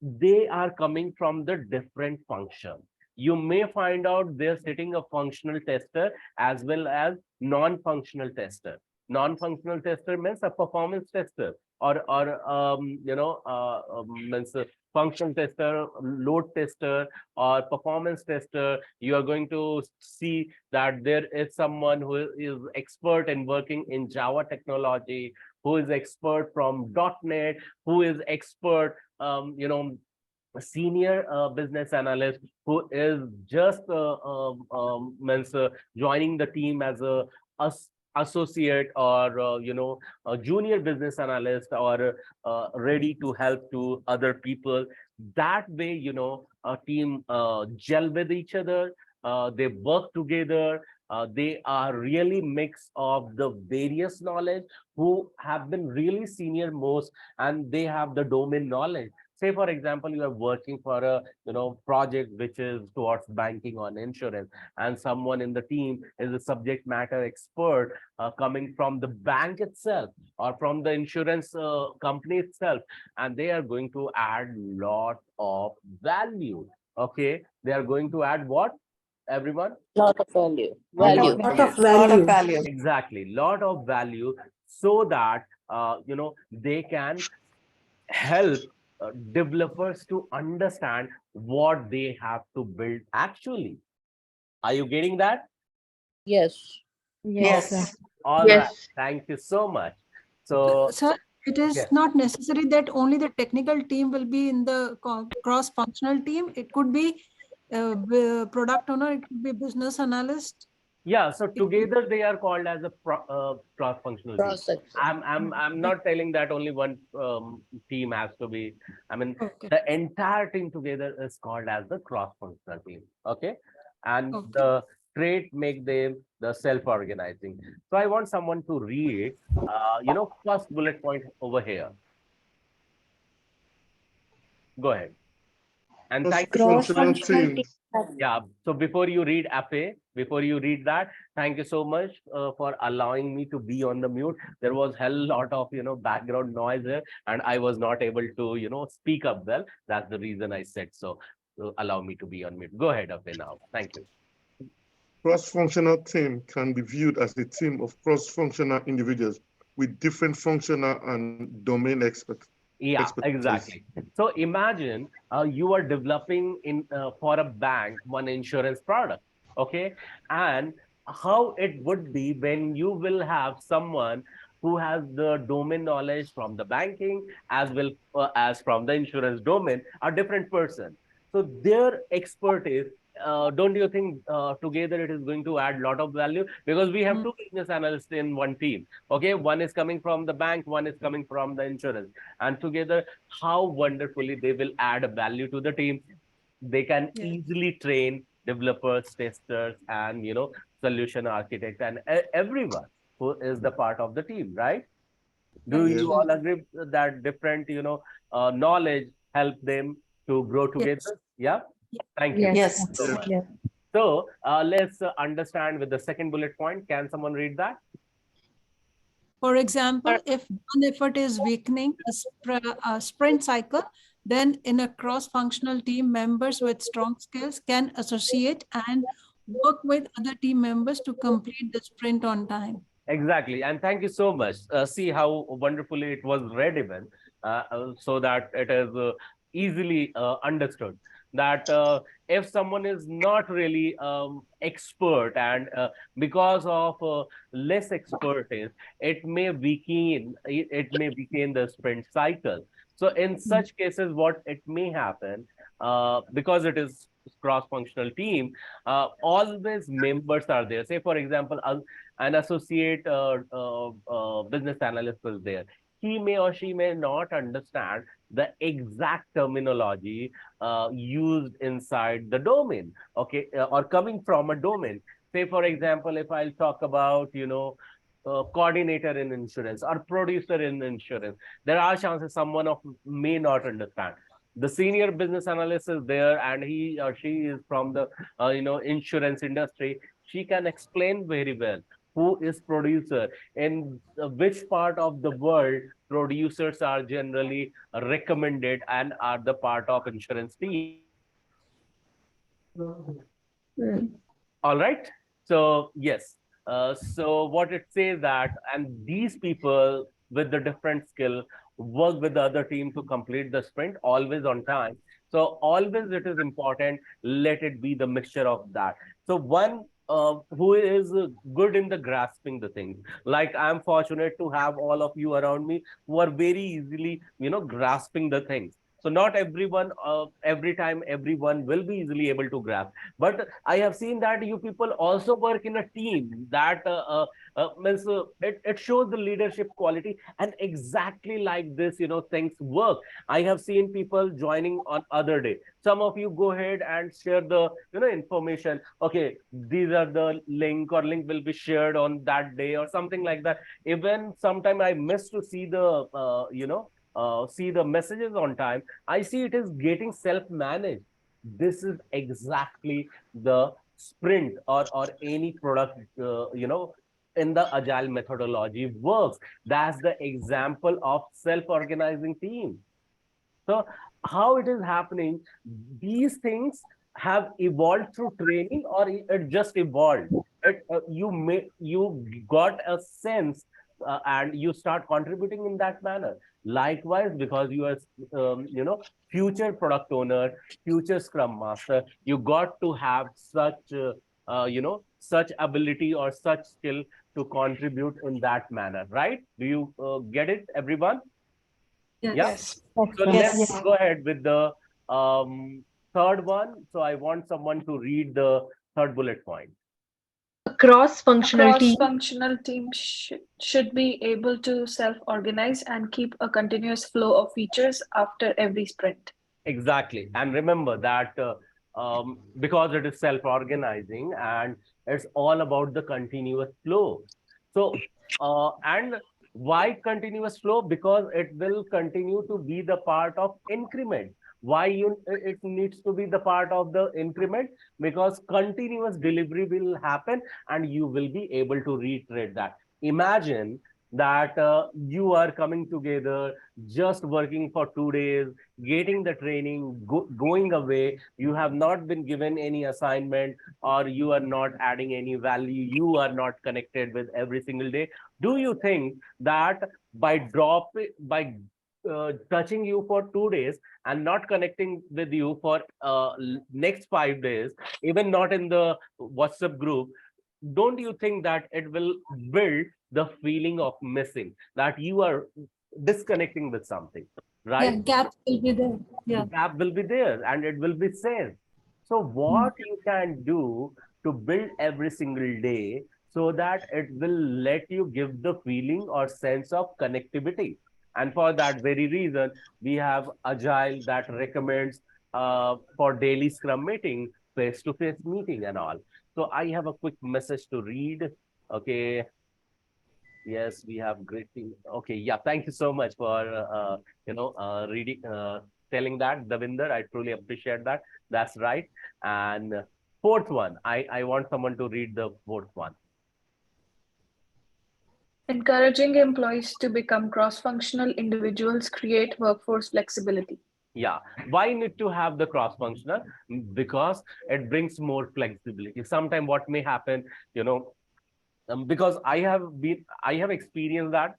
they are coming from the different function. You may find out they're sitting a functional tester as well as non-functional tester. Non-functional tester means a performance tester, or means a function tester, load tester, or performance tester. You are going to see that there is someone who is expert in working in Java technology, who is expert from .NET, who is expert a senior business analyst who is just joining the team as a associate, or a junior business analyst, or ready to help to other people. That way, a team gel with each other, they work together, they are really mix of the various knowledge, who have been really senior most, and they have the domain knowledge. Say, for example, you are working for a project which is towards banking or insurance, and someone in the team is a subject matter expert coming from the bank itself or from the insurance company itself, and they are going to add lot of value. Okay, they are going to add what, everyone? Lot of value. Lot Value. Lot of Lot of value. value. Exactly, lot of value, so that they can help developers to understand what they have to build actually. Are you getting that? Yes. Yes, sir. Yes. All right. Yes. Thank you so much. So Sir, it is yes. not necessary that only the technical team will be in the cross-functional team. It could be product owner, it could be business analyst. Yeah, so together they are called as a cross-functional team. I'm not telling that only one team has to be. I mean, the entire team together is called as the cross-functional team. Okay, and the trait make them the self-organizing. So I want someone to read, first bullet point over here. Go ahead. And thank you. Cross-functional team. Yeah, so before you read Ape, before you read that, thank you so much for allowing me to be on the mute. There was hell lot of background noise here, and I was not able to speak up well. That's the reason I said so. So allow me to be on mute. Go ahead, Ape, now. Thank you. Cross-functional team can be viewed as a team of cross-functional individuals with different functional and domain expertise. Yeah, exactly. So imagine you are developing for a bank one insurance product, okay? And how it would be when you will have someone who has the domain knowledge from the banking as well as from the insurance domain, a different person. So their expertise don't you think together it is going to add a lot of value? Because we have two business analysts in one team. Okay, one is coming from the bank, one is coming from the insurance, and together, how wonderfully they will add a value to the team. They can easily train developers, testers, and solution architects, and everyone who is the part of the team, right? Do Yes. you all agree that different knowledge help them to grow together? Yeah. Thank you Yes. so much. So let's understand with the second bullet point. Can someone read that? For example, if one effort is weakening a sprint cycle, then in a cross-functional team, members with strong skills can associate and work with other team members to complete the sprint on time. Exactly. And thank you so much. See how wonderfully it was read even, so that it is easily understood that if someone is not really expert, and because of less expertise, it may weaken the sprint cycle. So in such cases, what it may happen, because it is cross-functional team, always members are there. Say, for example, an associate business analyst is there. He may or she may not understand the exact terminology used inside the domain, okay, or coming from a domain. Say, for example, if I'll talk about, coordinator in insurance or producer in insurance, there are chances someone may not understand. The senior business analyst is there, and he or she is from the insurance industry. She can explain very well who is producer, in which part of the world producers are generally recommended and are the part of insurance team. All right. So yes. So what it says that, and these people with the different skill work with the other team to complete the sprint always on time. So always it is important. Let it be the mixture of that. So one who is good in the grasping the things. Like I'm fortunate to have all of you around me who are very easily, grasping the things. So not everyone, every time, everyone will be easily able to grasp. But I have seen that you people also work in a team that means it shows the leadership quality, and exactly like this, things work. I have seen people joining on other day. Some of you go ahead and share the information. Okay, these are the link, or link will be shared on that day or something like that. Even sometime I miss to see the see the messages on time. I see it is getting self-managed. This is exactly the sprint or any product, in the agile methodology works. That's the example of self-organizing team. So how it is happening, these things have evolved through training, or it just evolved. You got a sense, and you start contributing in that manner. Likewise, because you are, future product owner, future scrum master, you got to have such, such ability or such skill to contribute in that manner, right? Do you get it, everyone? Yes. So let's go ahead with the third one. So I want someone to read the third bullet point. A cross-functional team. Cross-functional team should be able to self-organize and keep a continuous flow of features after every sprint. Exactly. And remember that because it is self-organizing, and it's all about the continuous flow. So, and why continuous flow? Because it will continue to be the part of increment. Why it needs to be the part of the increment? Because continuous delivery will happen, and you will be able to reiterate that. Imagine that you are coming together, just working for 2 days, getting the training, going away. You have not been given any assignment, or you are not adding any value. You are not connected with every single day. Do you think that by touching you for 2 days and not connecting with you for next 5 days, even not in the WhatsApp group, don't you think that it will build the feeling of missing, that you are disconnecting with something, right? Yeah, gaps will be there. Yeah. Gap will be there, and it will be said. So what you can do to build every single day so that it will let you give the feeling or sense of connectivity. And for that very reason, we have Agile that recommends for daily Scrum meeting, face-to-face meeting and all. So I have a quick message to read. Okay. Yes, we have great things. Okay, yeah, thank you so much for reading, telling that, Davinder. I truly appreciate that. That's right. And fourth one, I want someone to read the fourth one. Encouraging employees to become cross-functional individuals create workforce flexibility. Yeah, why need to have the cross-functional? Because it brings more flexibility. Sometimes what may happen, because I have experienced that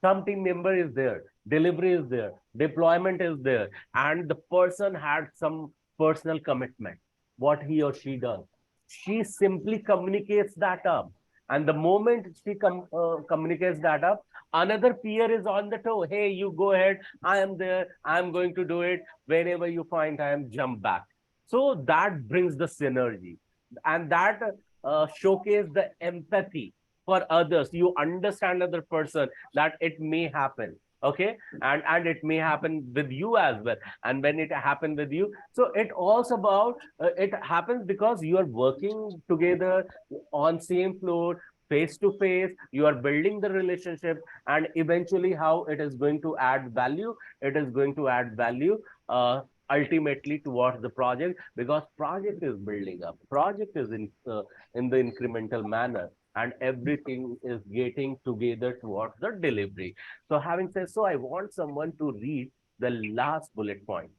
some team member is there, delivery is there, deployment is there, and the person had some personal commitment. What he or she does, she simply communicates that up. And the moment she communicates that up, another peer is on the toe. Hey, you go ahead. I am there. I am going to do it. Whenever you find time, jump back. So that brings the synergy, and that showcase the empathy for others. You understand other person that it may happen, okay, and it may happen with you as well. And when it happens with you, so it also about it happens because you are working together on same floor, face to face. You are building the relationship, and eventually how it is going to add value. It is going to add value ultimately towards the project, because project is building up, project is in the incremental manner, and everything is getting together towards the delivery. So having said so, I want someone to read the last bullet point.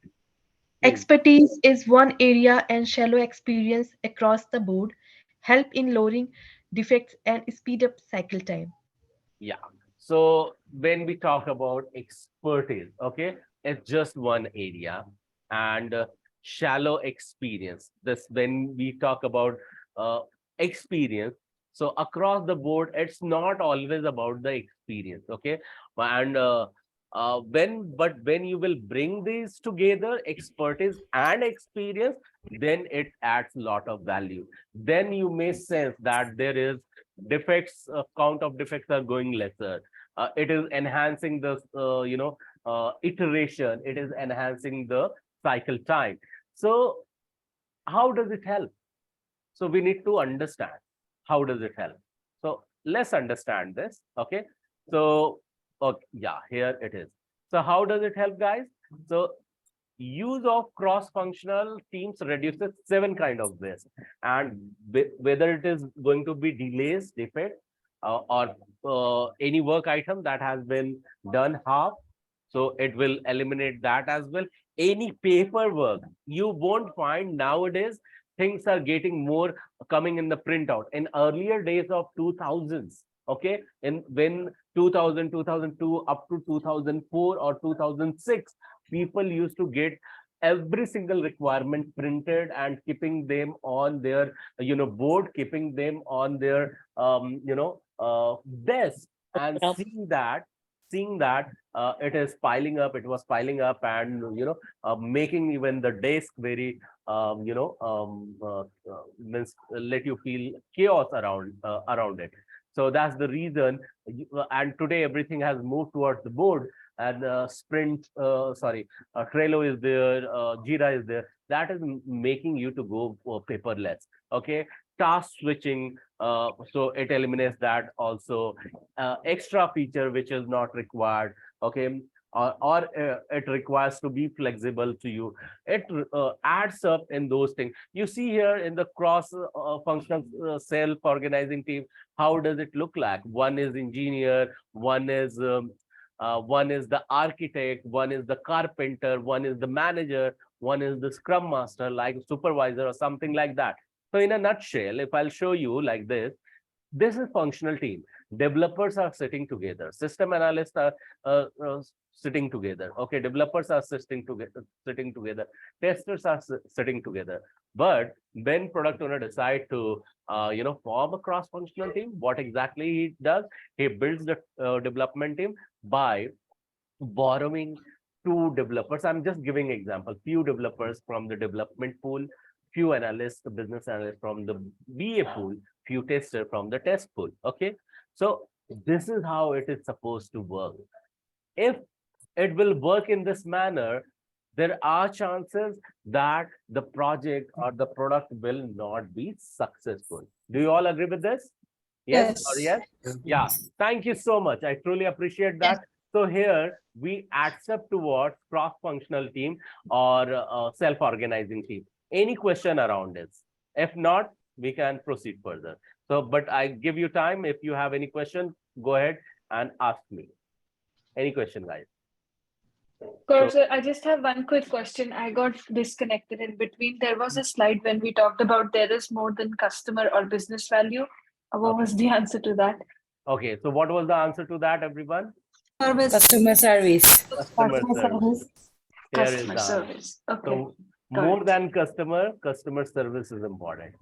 Expertise is one area and shallow experience across the board help in lowering defects and speed up cycle time. Yeah. So when we talk about expertise, okay, it's just one area, and shallow experience. This when we talk about experience. So across the board, it's not always about the experience, okay, and when you will bring these together, expertise and experience, then it adds a lot of value. Then you may sense that there is defects, count of defects are going lesser. It is enhancing the iteration. It is enhancing the cycle time. So how does it help? So we need to understand how does it help. So let's understand this. Okay. So okay, yeah, here it is. So how does it help, guys? So use of cross-functional teams reduces 7 kind of waste, and whether it is going to be delays, defect, or any work item that has been done half, so it will eliminate that as well. Any paperwork, you won't find nowadays things are getting more coming in the printout. In earlier days of 2000s, okay, in when 2000, 2002 up to 2004 or 2006, people used to get every single requirement printed and keeping them on their board, keeping them on their desk, and seeing that it is piling up, it was piling up, and making even the desk very means let you feel chaos around it. So that's the reason. And today everything has moved towards the board, and Trello is there, Jira is there. That is making you to go paperless. Okay, task switching. So it eliminates that also. Extra feature which is not required. Okay. Or it requires to be flexible to you. It adds up in those things. You see here in the cross functional self-organizing team, how does it look like? One is engineer, one is the architect, one is the carpenter, one is the manager, one is the scrum master, like supervisor or something like that. So in a nutshell, if I'll show you like this is functional team. Developers are sitting together. System analysts are sitting together. Okay, developers are sitting together. Testers are sitting together. But when product owner decide to form a cross-functional team, what exactly he does? He builds the development team by borrowing 2 developers. I'm just giving example, few developers from the development pool, few analysts, the business analysts from the BA pool, few tester from the test pool. Okay, so this is how it is supposed to work. If it will work in this manner, there are chances that the project or the product will not be successful. Do you all agree with this? Yes or yes? Yeah. Thank you so much. I truly appreciate that. So here we accept towards cross-functional team or self-organizing team. Any question around this? If not, we can proceed further. So, but I give you time. If you have any question, go ahead and ask me. Any question, guys? Sir, I just have one quick question. I got disconnected in between. There was a slide when we talked about there is more than customer or business value. What was the answer to that? Okay, so what was the answer to that, everyone? Service. Customer service. Customer service. Here is Customer the service. answer. Okay. So more than customer service is important.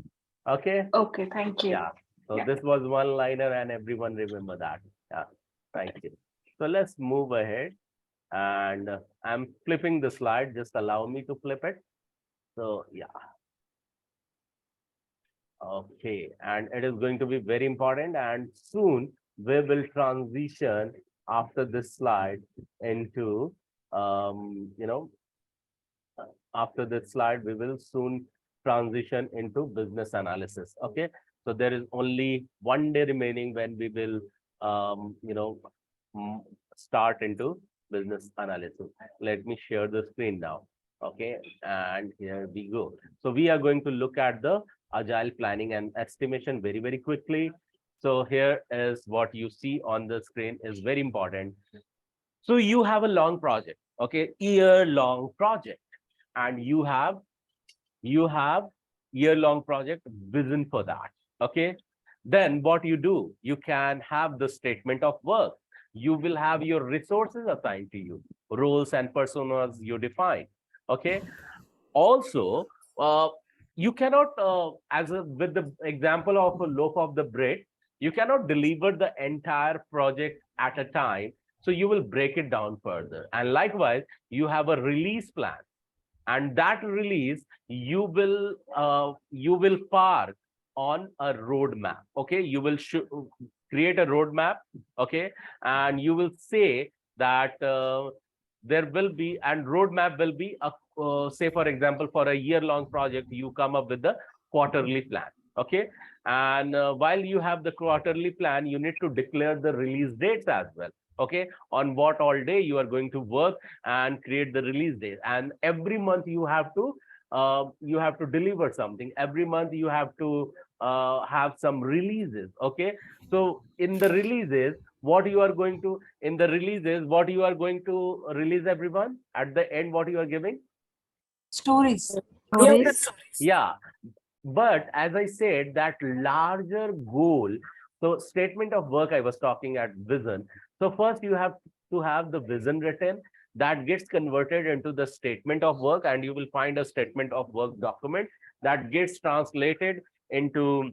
Okay. Okay, thank you. Yeah. So Yeah. this was one liner and everyone remember that. Yeah. Thank you. So let's move ahead. And I'm flipping the slide. Just allow me to flip it. So yeah. Okay, and it is going to be very important, and soon we will transition after this slide into after this slide we will soon transition into business analysis. Okay, so there is only 1 day remaining when we will start into business analysis. Let me share the screen now. Okay, and here we go. So we are going to look at the agile planning and estimation very, very quickly. So here is what you see on the screen is very important. So you have a long project, okay, year-long project, and you have year-long project vision for that. Okay, then what you do, you can have the statement of work. You will have your resources assigned to you, roles and personas you define. Okay, also you cannot with the example of a loaf of the bread, you cannot deliver the entire project at a time, so you will break it down further. And likewise, you have a release plan, and that release you will park on a roadmap. Okay, you will create a roadmap. Okay, and you will say that there will be, and roadmap will be a say for example, for a year-long project, you come up with the quarterly plan. Okay, and while you have the quarterly plan, you need to declare the release dates as well. Okay, on what all day you are going to work and create the release date, and every month you have to deliver something. Every month you have to have some releases. Okay, so in the releases, what you are going to release, everyone, at the end, what you are giving? Stories. Yeah, but as I said, that larger goal, so statement of work I was talking at vision. So first you have to have the vision written, that gets converted into the statement of work, and you will find a statement of work document that gets translated into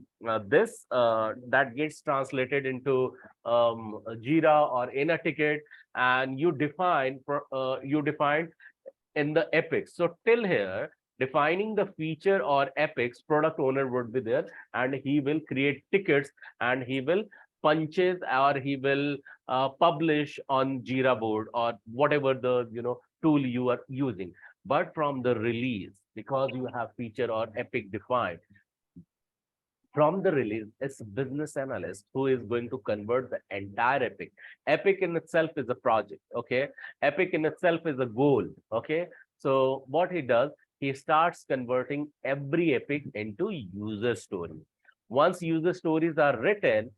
Jira or in a ticket, and you define in the epics. So till here, defining the feature or epics, product owner would be there, and he will create tickets, and he will punches, or he will publish on Jira board or whatever the tool you are using. But from the release, because you have feature or epic defined, from the release, it's a business analyst who is going to convert the entire epic. Epic in itself is a project. Okay, epic in itself is a goal. Okay, so what he does, he starts converting every epic into user stories. Once user stories are written,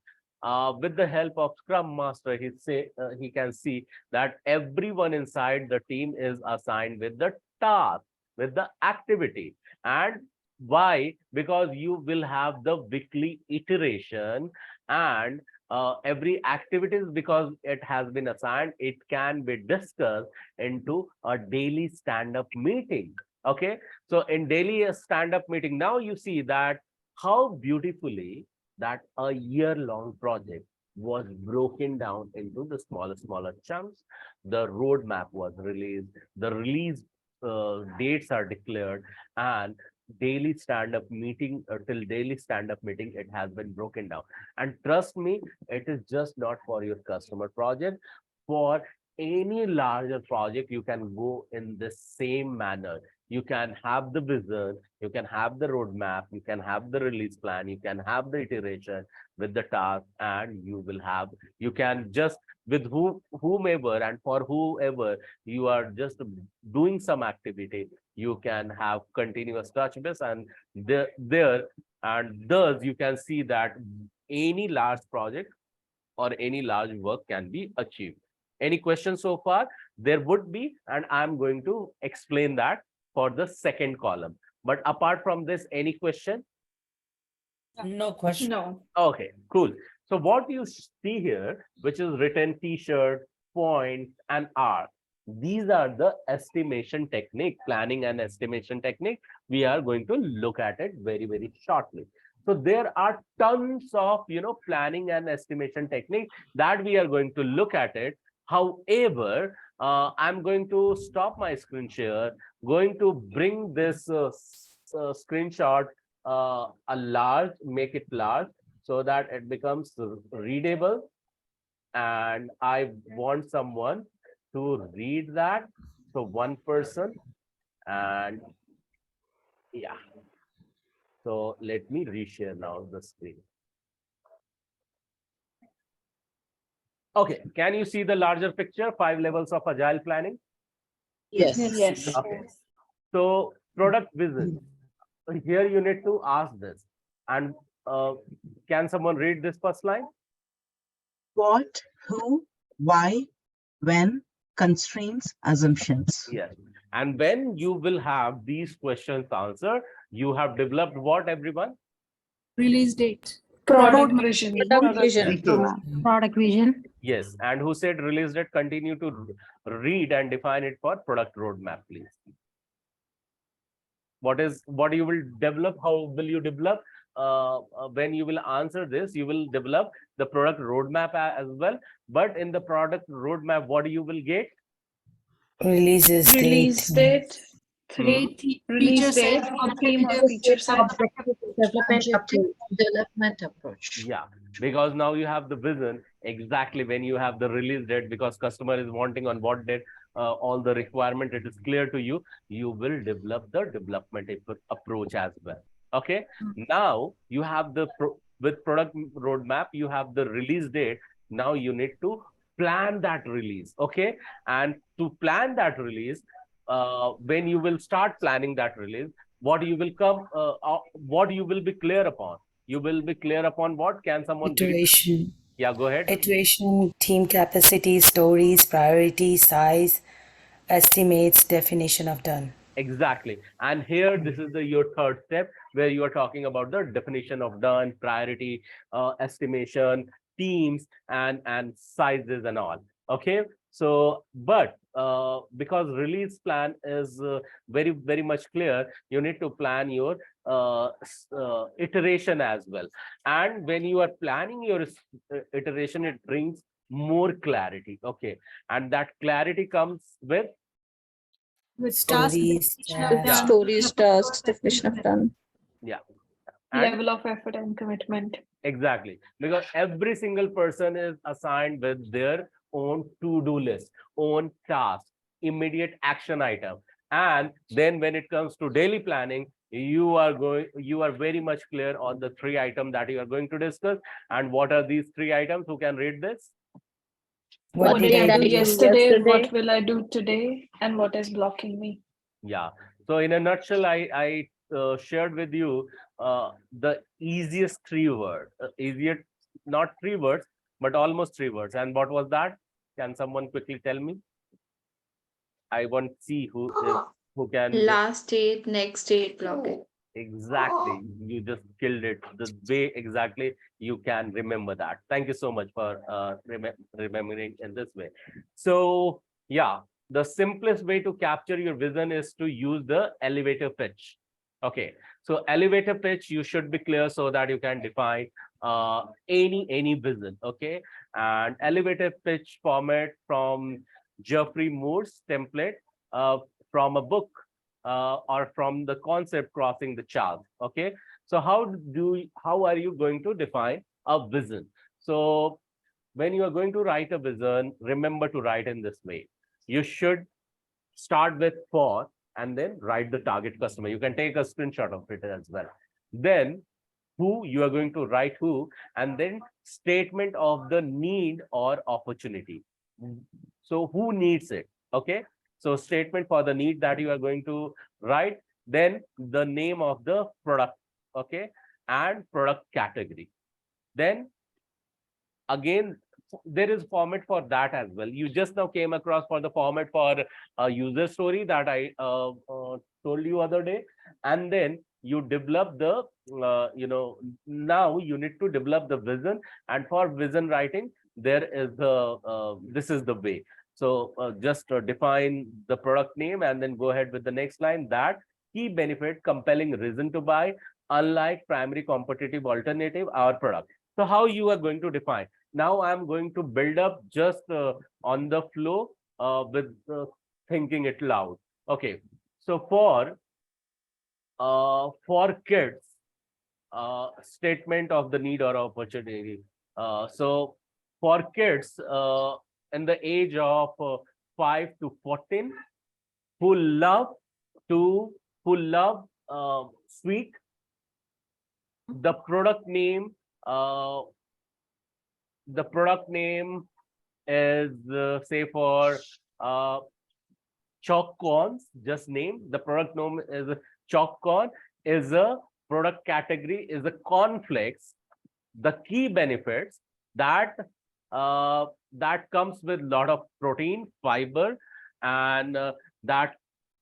with the help of Scrum Master, he can see that everyone inside the team is assigned with the task, with the activity. And why? Because you will have the weekly iteration, and every activities, because it has been assigned, it can be discussed into a daily stand-up meeting. Okay, so in daily stand-up meeting, now you see that how beautifully that a year-long project was broken down into the smaller chunks. The roadmap was released. The release dates are declared, and daily stand-up meeting till daily stand-up meeting, it has been broken down. And trust me, it is just not for your customer project. For any larger project, you can go in the same manner. You can have the vision, you can have the roadmap, you can have the release plan, you can have the iteration with the task, and you can just with whomever and for whoever you are just doing some activity, you can have continuous touch base, and there and thus you can see that any large project or any large work can be achieved. Any questions so far? There would be, and I'm going to explain that for the second column. But apart from this, any question? No question. No. Okay, cool. So what you see here, which is written T-shirt, point, and R, these are the estimation technique, planning and estimation technique. We are going to look at it very, very shortly. So there are tons of, planning and estimation technique that we are going to look at it. However, I'm going to stop my screen share, going to bring this screenshot make it large so that it becomes readable. And I want someone to read that. So one person, and yeah. So let me reshare now the screen. Okay, can you see the larger picture? 5 levels of agile planning. Yes. Yes. Okay. So product vision. Here you need to ask this. And can someone read this first line? What, who, why, when, constraints, assumptions. Yes. And when you will have these questions answered, you have developed what, everyone? Release date. Product vision. Product vision. Yes. And who said release date? Continue to read and define it for product roadmap, please. What you will develop? How will you develop? When you will answer this, you will develop the product roadmap as well. But in the product roadmap, what you will get? Release date. Release date, theme or feature set. Development approach. Yeah, because now you have the vision exactly when you have the release date, because customer is wanting on what date, all the requirement, it is clear to you, you will develop the development approach as well. Okay. Now you have with product roadmap, you have the release date. Now you need to plan that release. Okay. And to plan that release, when you will start planning that release, what you will be clear upon? You will be clear upon what? Can someone? Iteration. Yeah, go ahead. Iteration, team capacity, stories, priority, size, estimates, definition of done. Exactly. And here, this is your third step where you are talking about the definition of done, priority, estimation, teams, and sizes and all. Okay. So, but because release plan is very, very much clear, you need to plan your iteration as well. And when you are planning your iteration, it brings more clarity. Okay. And that clarity comes with Stories, tasks, definition of done. Yeah. Level of effort and commitment. Exactly. Because every single person is assigned with their own to-do list, own task, immediate action item. And then when it comes to daily planning, you are very much clear on the 3 items that you are going to discuss. And what are these 3 items? Who can read this? What did I do yesterday? What will I do today? And what is blocking me? Yeah. So in a nutshell, I shared with you the easiest 3 words, not 3 words, but almost 3 words. And what was that? Can someone quickly tell me? I want to see who can. Last date, next date, block it. Exactly. You just killed it. The way exactly you can remember that. Thank you so much for remembering in this way. So yeah, the simplest way to capture your vision is to use the elevator pitch. Okay. So elevator pitch, you should be clear so that you can define any vision. Okay, and elevator pitch format from Geoffrey Moore's template, from a book, or from the concept Crossing the Charles. Okay, so how are you going to define a vision? So when you are going to write a vision, remember to write in this way. You should start with for and then write the target customer. You can take a screenshot of it as well. Then who you are going to write who, and then statement of the need or opportunity. So who needs it? Okay, so statement for the need that you are going to write, then the name of the product, okay, and product category. Then again, there is format for that as well. You just now came across for the format for a user story that I told you other day, and then you develop the now you need to develop the vision, and for vision writing there is the this is the way. So just define the product name and then go ahead with the next line. That key benefit, compelling reason to buy, unlike primary competitive alternative, our product. So how you are going to define? Now I'm going to build up just on the flow with thinking it loud. Okay, so for kids, statement of the need or opportunity. So for kids in the age of 5 to 14 who love sweet, the product name is say for chalk corns. Just name the product name is chalk corn. Is a product category, is a cornflakes. The key benefits that that comes with a lot of protein, fiber, and that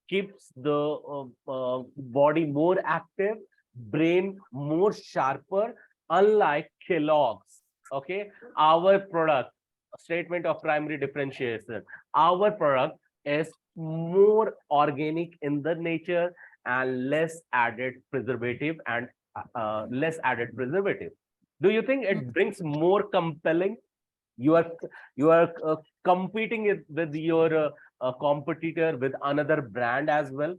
keeps the body more active, brain more sharper, unlike Kellogg's. Okay, our product, statement of primary differentiation, our product is more organic in the nature and less added preservative and Do you think it brings more compelling? You are competing with your competitor with another brand as well,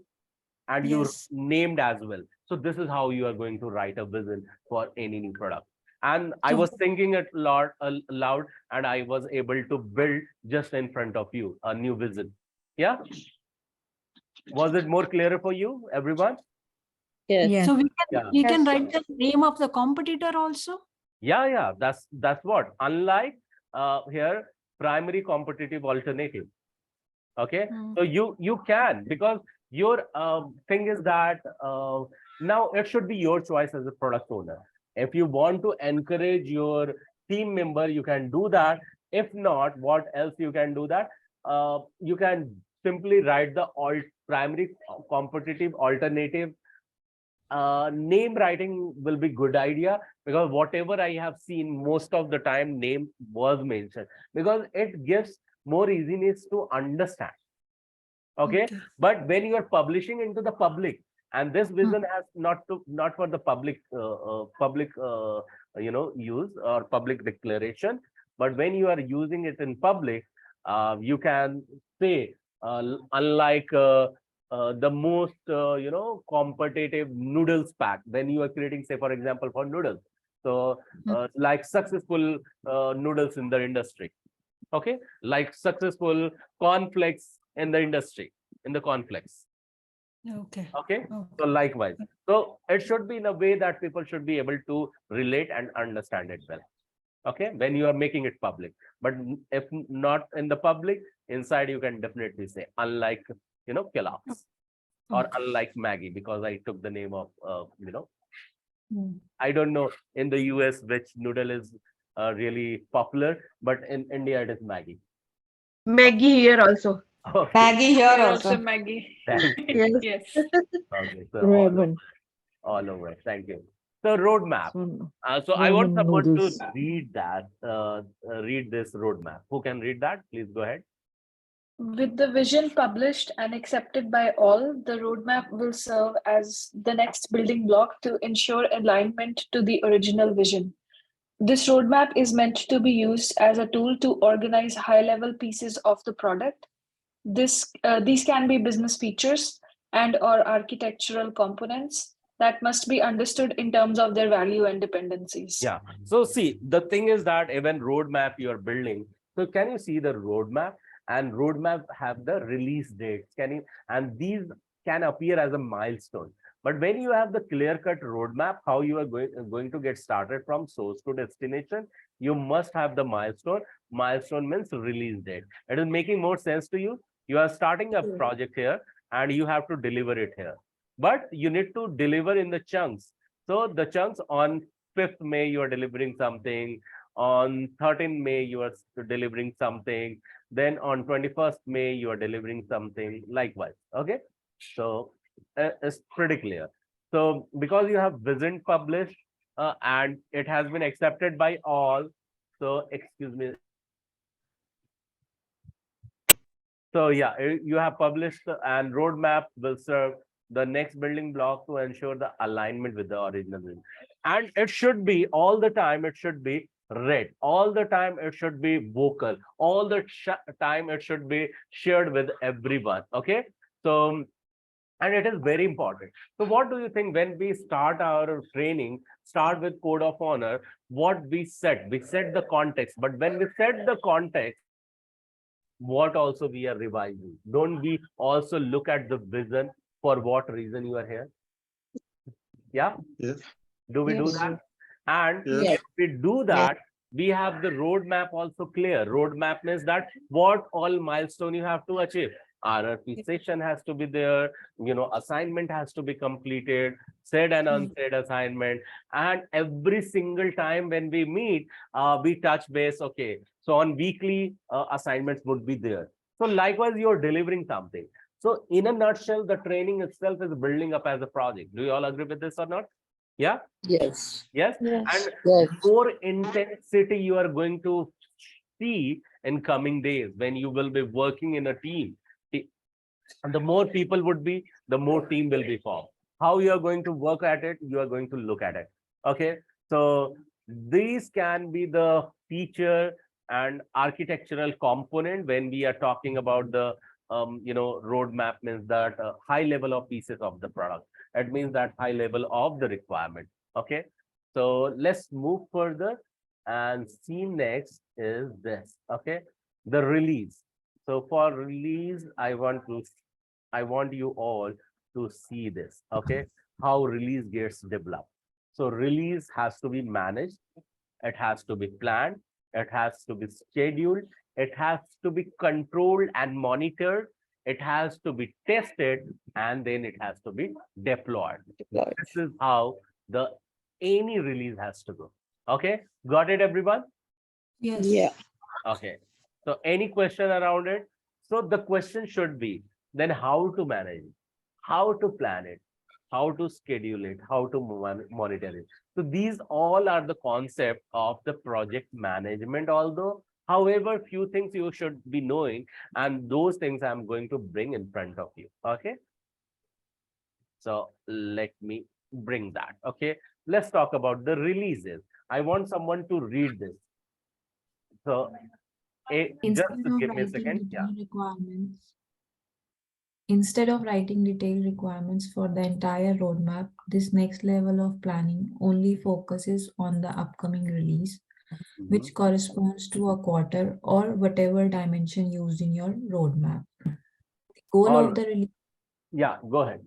and you're named as well. So this is how you are going to write a vision for any new product. And I was thinking it loud, and I was able to build just in front of you a new vision. Yeah. Was it more clearer for you, everyone? Yes. So we can write the name of the competitor also. Yeah. That's what. Unlike here, primary competitive alternative. Okay. So you can, because your thing is that now it should be your choice as a product owner. If you want to encourage your team member, you can do that. If not, what else you can do that? You can simply write the primary competitive alternative. Name writing will be good idea, because whatever I have seen, most of the time name was mentioned, because it gives more easiness to understand. Okay. But when you are publishing into the public, and this vision has not for the public use or public declaration, but when you are using it in public, you can say unlike the most competitive noodles pack, when you are creating, say for example, for noodles, so like successful noodles in the industry. Okay, like successful cornflakes in the industry, in the cornflakes. Okay. So likewise, so it should be in a way that people should be able to relate and understand it well. Okay, when you are making it public. But if not in the public, inside you can definitely say unlike Kellogg's or unlike Maggie, because I took the name of I don't know in the US which noodle is really popular, but in India it is Maggie. Maggie here also. Okay. Maggie here also. Maggie. Thank you. Yes. Okay, so all over. Thank you. So roadmap. So I want someone to read that. Read this roadmap. Who can read that? Please go ahead. With the vision published and accepted by all, the roadmap will serve as the next building block to ensure alignment to the original vision. This roadmap is meant to be used as a tool to organize high-level pieces of the product. These can be business features and or architectural components that must be understood in terms of their value and dependencies. Yeah. So see, the thing is that even roadmap you are building. So can you see the roadmap? And roadmap have the release dates. Can you? And these can appear as a milestone. But when you have the clear-cut roadmap, how you are going to get started from source to destination, you must have the milestone. Milestone means release date. It is making more sense to you. You are starting a project here and you have to deliver it here. But you need to deliver in the chunks. So the chunks on 5th May, you are delivering something. On 13th May, you are delivering something. Then on 21st May, you are delivering something likewise. Okay. So it's pretty clear. So because you have vision published and it has been accepted by all. So excuse me. So yeah, you have published and roadmap will serve the next building block to ensure the alignment with the original vision. And it should be all the time, it should be read. All the time, it should be vocal. All the time, it should be shared with everyone. Okay. So, and it is very important. So what do you think when we start our training, start with code of honor, what we set? We set the context, but when we set the context, what also we are revising? Don't we also look at the vision for what reason you are here? Yeah. Yes. Do we do that? And if we do that, we have the roadmap also clear. Roadmap means that what all milestone you have to achieve. RRP session has to be there, assignment has to be completed, said and unsaid assignment. And every single time when we meet, we touch base. Okay, so on weekly assignments would be there. So likewise, you're delivering something. So in a nutshell, the training itself is building up as a project. Do you all agree with this or not? Yeah. Yes. Yes. And more intensity you are going to see in coming days when you will be working in a team. And the more people would be, the more team will be formed. How you are going to work at it, you are going to look at it. Okay. So these can be the feature and architectural component when we are talking about the roadmap means that high level of pieces of the product. It means that high level of the requirement. Okay. So let's move further and see next is this. Okay. The release. So for release, I want you all to see this. Okay. How release gets developed. So release has to be managed. It has to be planned. It has to be scheduled. It has to be controlled and monitored. It has to be tested, and then it has to be deployed. This is how any release has to go. Okay, got it, everyone? Yes. Yeah. Okay. So any question around it? So the question should be then how to manage it, how to plan it, how to schedule it, how to monitor it. So these all are the concept of the project management, although however, few things you should be knowing, and those things I'm going to bring in front of you. Okay. So let me bring that. Okay. Let's talk about the releases. I want someone to read this. So just give me a second. Yeah. Instead of writing detailed requirements for the entire roadmap, this next level of planning only focuses on the upcoming release, which corresponds to a quarter or whatever dimension used in your roadmap. The goal of the release. Yeah, go ahead.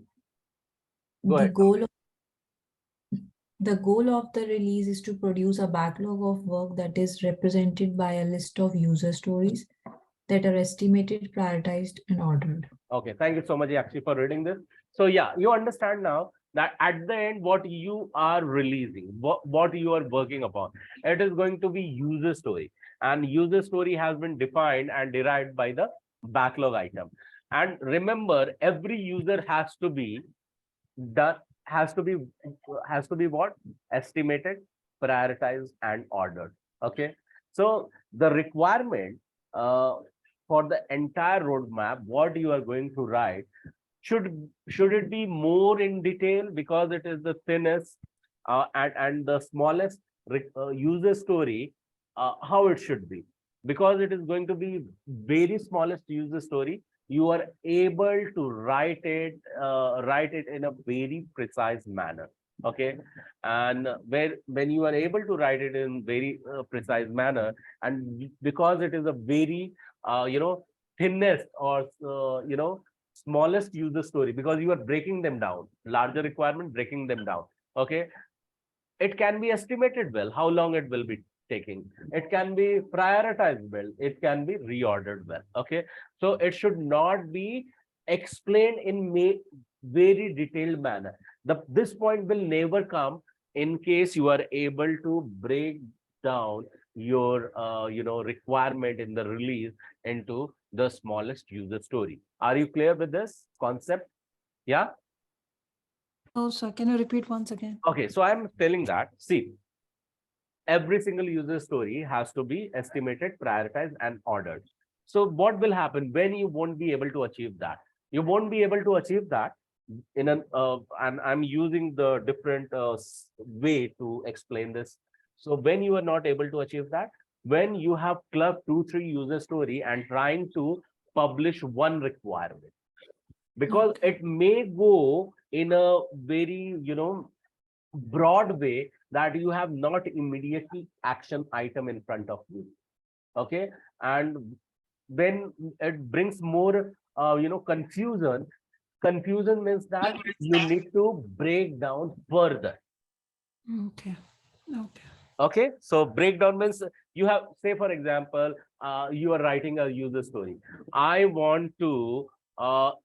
The goal of the release is to produce a backlog of work that is represented by a list of user stories that are estimated, prioritized, and ordered. Okay, thank you so much, actually, for reading this. So yeah, you understand now that at the end, what you are releasing, what you are working upon, it is going to be user story. And user story has been defined and derived by the backlog item. And remember, every user has to be what? Estimated, prioritized, and ordered. Okay. So the requirement for the entire roadmap, what you are going to write, should it be more in detail because it is the thinnest and the smallest, user story, how it should be. Because it is going to be very smallest user story, you are able to write it in a very precise manner. Okay, and when you are able to write it in very precise manner, and because it is a very thinnest or smallest user story, because you are breaking them down, larger requirement, breaking them down. Okay, it can be estimated well how long it will be taking, it can be prioritized well, it can be reordered well. Okay, so it should not be explained in very detailed manner. This point will never come in case you are able to break down your requirement in the release into the smallest user story. Are you clear with this concept? Yeah. Oh, sir, can you repeat once again? Okay, so I'm telling that, see, every single user story has to be estimated, prioritized, and ordered. So what will happen when you won't be able to achieve that? You won't be able to achieve that in an and I'm using the different way to explain this. So when you are not able to achieve that, when you have clubbed 2-3 user story and trying to publish one requirement, because it may go in a very broad way that you have not immediately action item in front of you. Okay, and when it brings more confusion means that you need to break down further. Okay. Okay. Okay, so breakdown means you have, say for example, you are writing a user story. I want to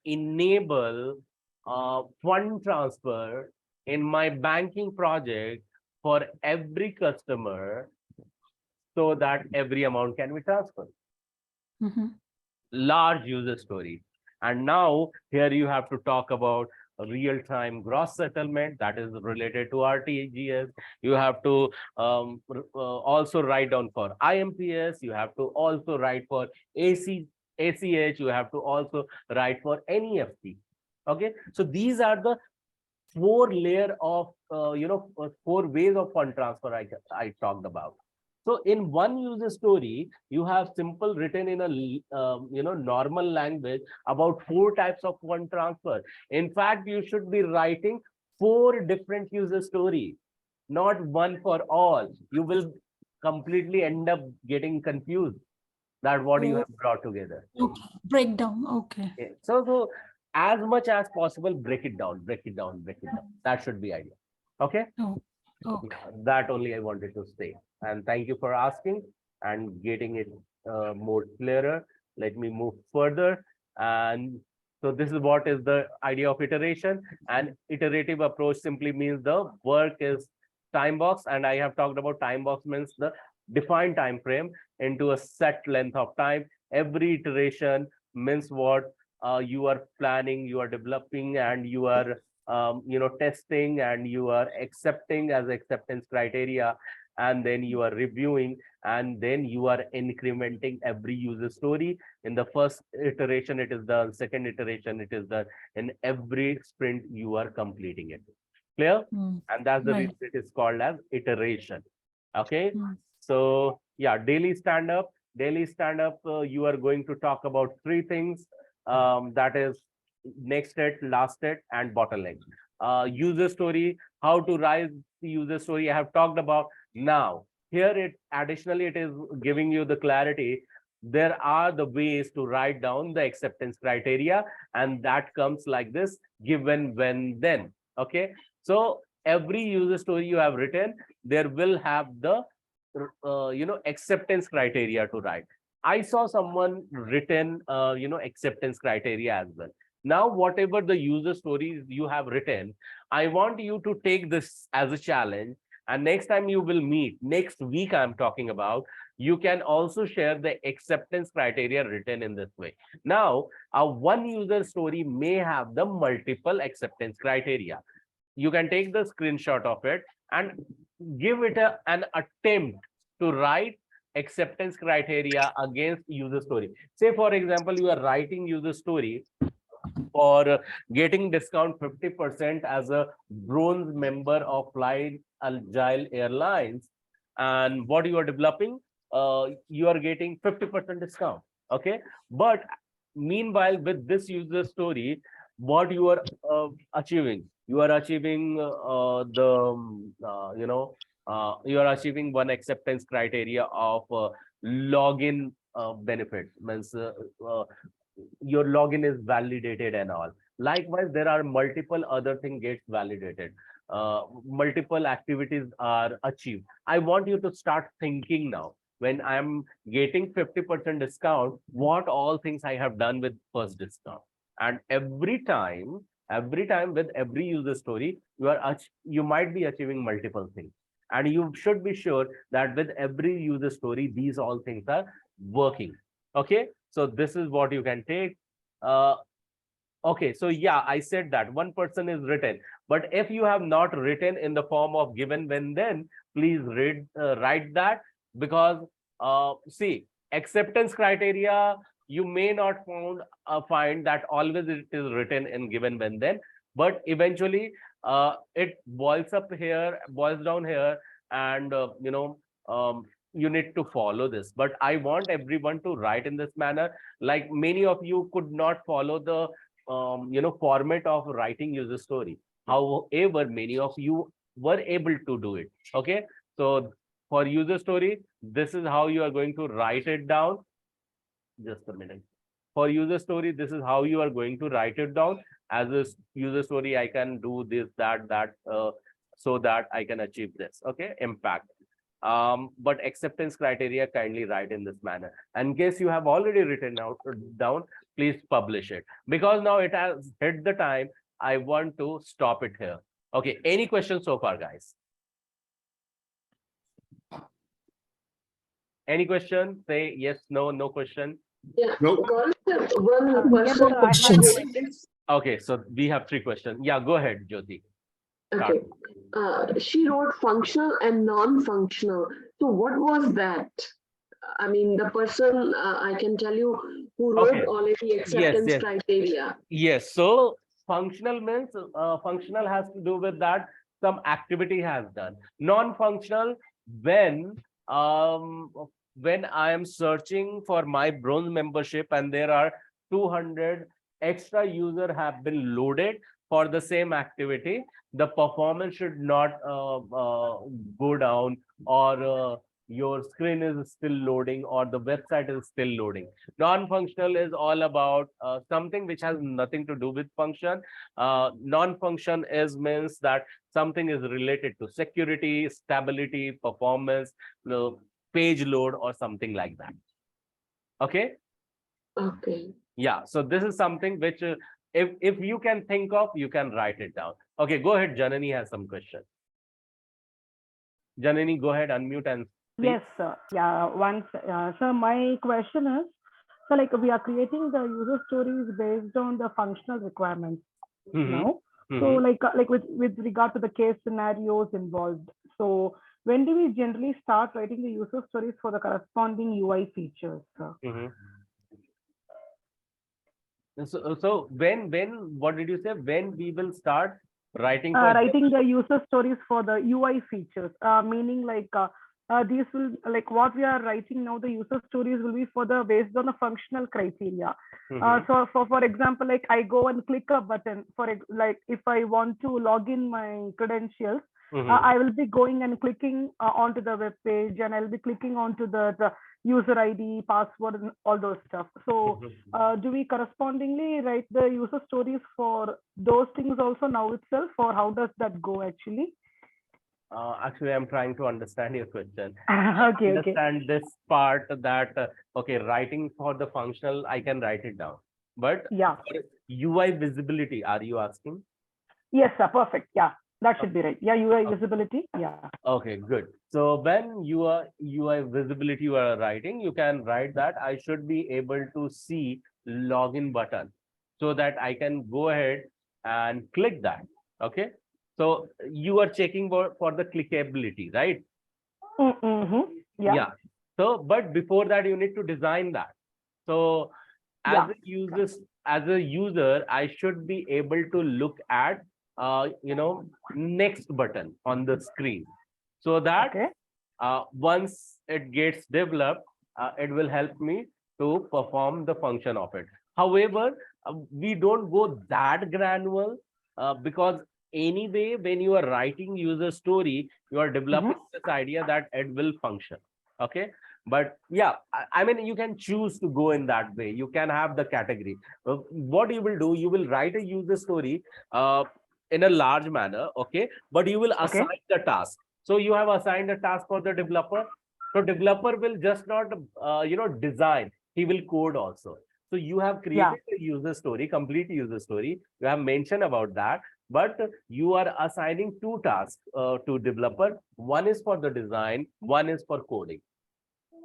enable fund transfer in my banking project for every customer so that every amount can be transferred. Large user story. And now here you have to talk about real-time gross settlement that is related to RTGS. You have to also write down for IMPS. You have to also write for ACH. You have to also write for NEFT. Okay, so these are the 4 layer of 4 ways of fund transfer I talked about. So in one user story, you have simple written in a normal language about 4 types of fund transfer. In fact, you should be writing 4 different user story, not one for all. You will completely end up getting confused that what you have brought together. Okay. Breakdown. Okay. So as much as possible, break it down. That should be idea. Okay. Okay. That only I wanted to say. And thank you for asking and getting it more clearer. Let me move further. And so this is what is the idea of iteration. And iterative approach simply means the work is time box. And I have talked about time box means the defined time frame into a set length of time. Every iteration means what you are planning, you are developing, and you are testing, and you are accepting as acceptance criteria, and then you are reviewing, and then you are incrementing every user story. In the first iteration it is done, second iteration it is done, in every sprint you are completing it. Clear? And that's the reason it is called as iteration. Okay, so yeah, daily stand-up, you are going to talk about 3 things, that is next state, last state, and bottleneck. User story, how to write the user story, I have talked about. Now here it additionally it is giving you the clarity. There are the ways to write down the acceptance criteria, and that comes like this: given, when, then. Okay, so every user story you have written, there will have the acceptance criteria to write. I saw someone written acceptance criteria as well. Now whatever the user stories you have written, I want you to take this as a challenge, and next time you will meet, next week I'm talking about, you can also share the acceptance criteria written in this way. Now a one user story may have the multiple acceptance criteria. You can take the screenshot of it and give it an attempt to write acceptance criteria against user story. Say for example, you are writing user story for getting discount 50% as a bronze member of 5-AGILE Airlines, and what you are developing, you are getting 50% discount. Okay, but meanwhile, with this user story, what you are achieving, you are achieving you are achieving one acceptance criteria of login benefit, means your login is validated and all. Likewise, there are multiple other things gets validated, multiple activities are achieved. I want you to start thinking now, when I'm getting 50% discount, what all things I have done with first discount. And every time with every user story, you might be achieving multiple things. And you should be sure that with every user story, these all things are working. Okay, so this is what you can take. Okay, so yeah, I said that one person is written, but if you have not written in the form of given, when, then, please write that, because see, acceptance criteria, you may not find that always it is written in given, when, then, but eventually it boils down here, and you need to follow this. But I want everyone to write in this manner. Like, many of you could not follow the format of writing user story. However, many of you were able to do it. Okay, so for user story, this is how you are going to write it down. Just a minute. For user story, this is how you are going to write it down. As a user story, I can do this, that, so that I can achieve this. Okay, impact. But acceptance criteria, kindly write in this manner. And in case you have already written down, please publish it, because now it has hit the time. I want to stop it here. Okay, any questions so far, guys? Any question? Say yes, no, no question. Yeah, Nope. one question. Okay, so we have 3 questions. Yeah, go ahead, Jyoti. Okay. She wrote functional and non-functional. So what was that? I mean, the person, I can tell you, who wrote Okay. already acceptance Yes. criteria. Yes, so functional means functional has to do with that some activity has done. Non-functional, when I am searching for my bronze membership and there are 200 extra user have been loaded for the same activity, the performance should not go down, or your screen is still loading, or the website is still loading. Non-functional is all about something which has nothing to do with function. Non-function means that something is related to security, stability, performance, page load, or something like that. Okay. Okay. Yeah, so this is something which if you can think of, you can write it down. Okay, go ahead. Janani has some question. Janani, go ahead, unmute and speak. Yes, sir. Yeah, once. So my question is, so like we are creating the user stories based on the functional requirements now. So like with regard to the case scenarios involved. So when do we generally start writing the user stories for the corresponding UI features? So when what did you say? When we will start writing writing the user stories for the UI features, meaning like these will, like what we are writing now, the user stories will be for the based on the functional criteria. So for example, like I go and click a button for like if I want to log in my credentials, I will be going and clicking onto the web page, and I'll be clicking onto the user ID, password, and all those stuff. So do we correspondingly write the user stories for those things also now itself, or how does that go actually? Actually, I'm trying to understand your question. Okay. Understand this part that okay, writing for the functional, I can write it down, but yeah, UI visibility, are you asking? Yes, sir. Perfect. Yeah, that should be right. Yeah, UI visibility. Yeah. Okay, good. So when you are UI visibility you are writing, you can write that I should be able to see login button, so that I can go ahead and click that. Okay. So you are checking for the clickability, right? Yeah. So, but before that, you need to design that. So as a user, I should be able to look at next button on the screen, so that Once it gets developed, it will help me to perform the function of it. However, we don't go that granular because anyway, when you are writing user story, you are developing this idea that it will function. Okay. But yeah, I mean, you can choose to go in that way. You can have the category. What you will do, you will write a user story in a large manner. Okay. But you will assign the task. So you have assigned a task for the developer. So developer will just not, design. He will code also. So you have created a user story, complete user story. You have mentioned about that, but you are assigning two tasks to developer. One is for the design, one is for coding.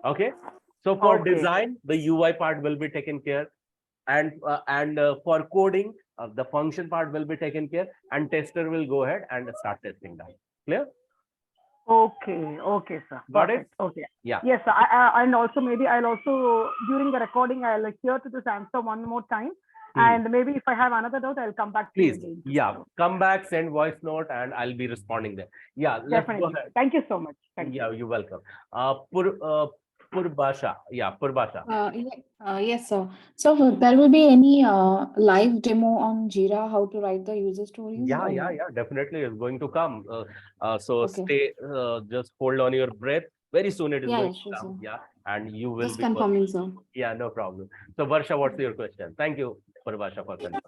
Okay. So for design, the UI part will be taken care, and for coding, the function part will be taken care, and tester will go ahead and start testing that. Clear? Okay, sir. Got it? Okay. Yeah. Yes, sir. And also maybe I'll also during the recording I'll hear to this answer one more time, and maybe if I have another doubt I'll come back to you Please, again. yeah, come back, send voice note, and I'll be responding there. Yeah, let's go Definitely. ahead. Thank you so much. Thank you. Yeah, you're welcome. Purbasha. Yeah, Purbasha. Yes, sir. So there will be any live demo on Jira how to write the user stories? Yeah, or yeah, no? yeah, definitely is going to come. So Okay. stay, just hold on your breath. Very soon it is Yeah, going yeah, sure, to come. sir. Yeah, and you will Just be working. confirming, sir. Yeah, no problem. So Varsha, what's your question? Thank you, Purbasha, for confirming.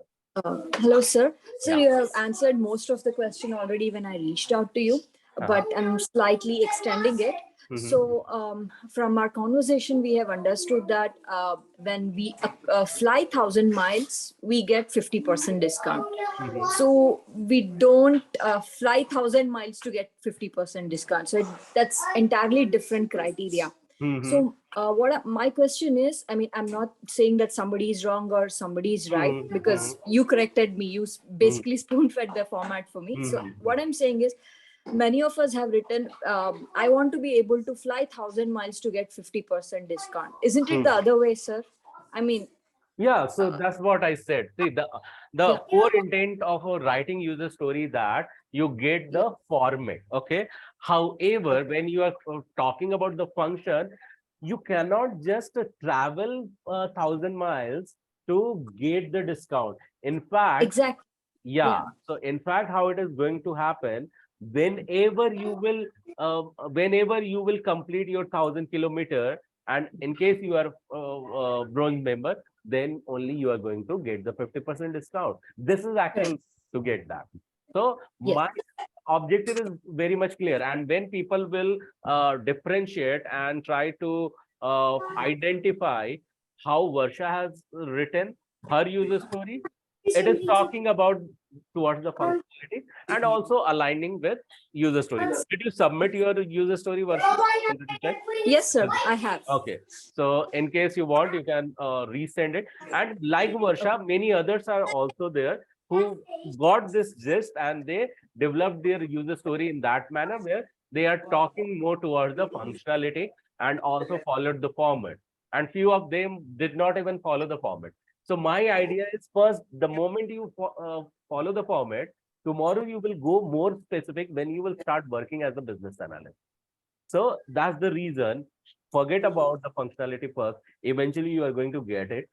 Hello, sir. Sir, Yeah. you have answered most of the question already when I reached out to you, but I'm slightly extending it. So, from our conversation, we have understood that when we fly 1,000 miles, we get 50% discount. So we don't fly 1,000 miles to get 50% discount. So that's entirely different criteria. So my question is, I mean, I'm not saying that somebody is wrong or somebody is right, because you corrected me. You basically spoon-fed the format for me. So what I'm saying is, many of us have written, I want to be able to fly 1,000 miles to get 50% discount. Isn't it the other way, sir? I mean, yeah, so that's what I said. See, the core intent of a writing user story that you get the format. Okay. However, when you are talking about the function, you cannot just travel 1,000 miles to get the discount. In fact, exactly. yeah. So in fact, how it is going to happen, whenever you will complete your 1,000 kilometer, and in case you are bronze member, then only you are going to get the 50% discount. This is actual to get that. So my objective is very much clear, and when people will differentiate and try to identify how Varsha has written her user story, it is talking about towards the functionality and also aligning with user story. Did you submit your user story, Varsha? Wanted to check? Yes, sir, I have. Okay. So in case you want, you can resend it. And like Varsha, many others are also there who got this gist and they developed their user story in that manner where they are talking more towards the functionality and also followed the format. And few of them did not even follow the format. So my idea is, first, the moment you follow the format, tomorrow you will go more specific when you will start working as a business analyst. So that's the reason. Forget about the functionality first. Eventually, you are going to get it.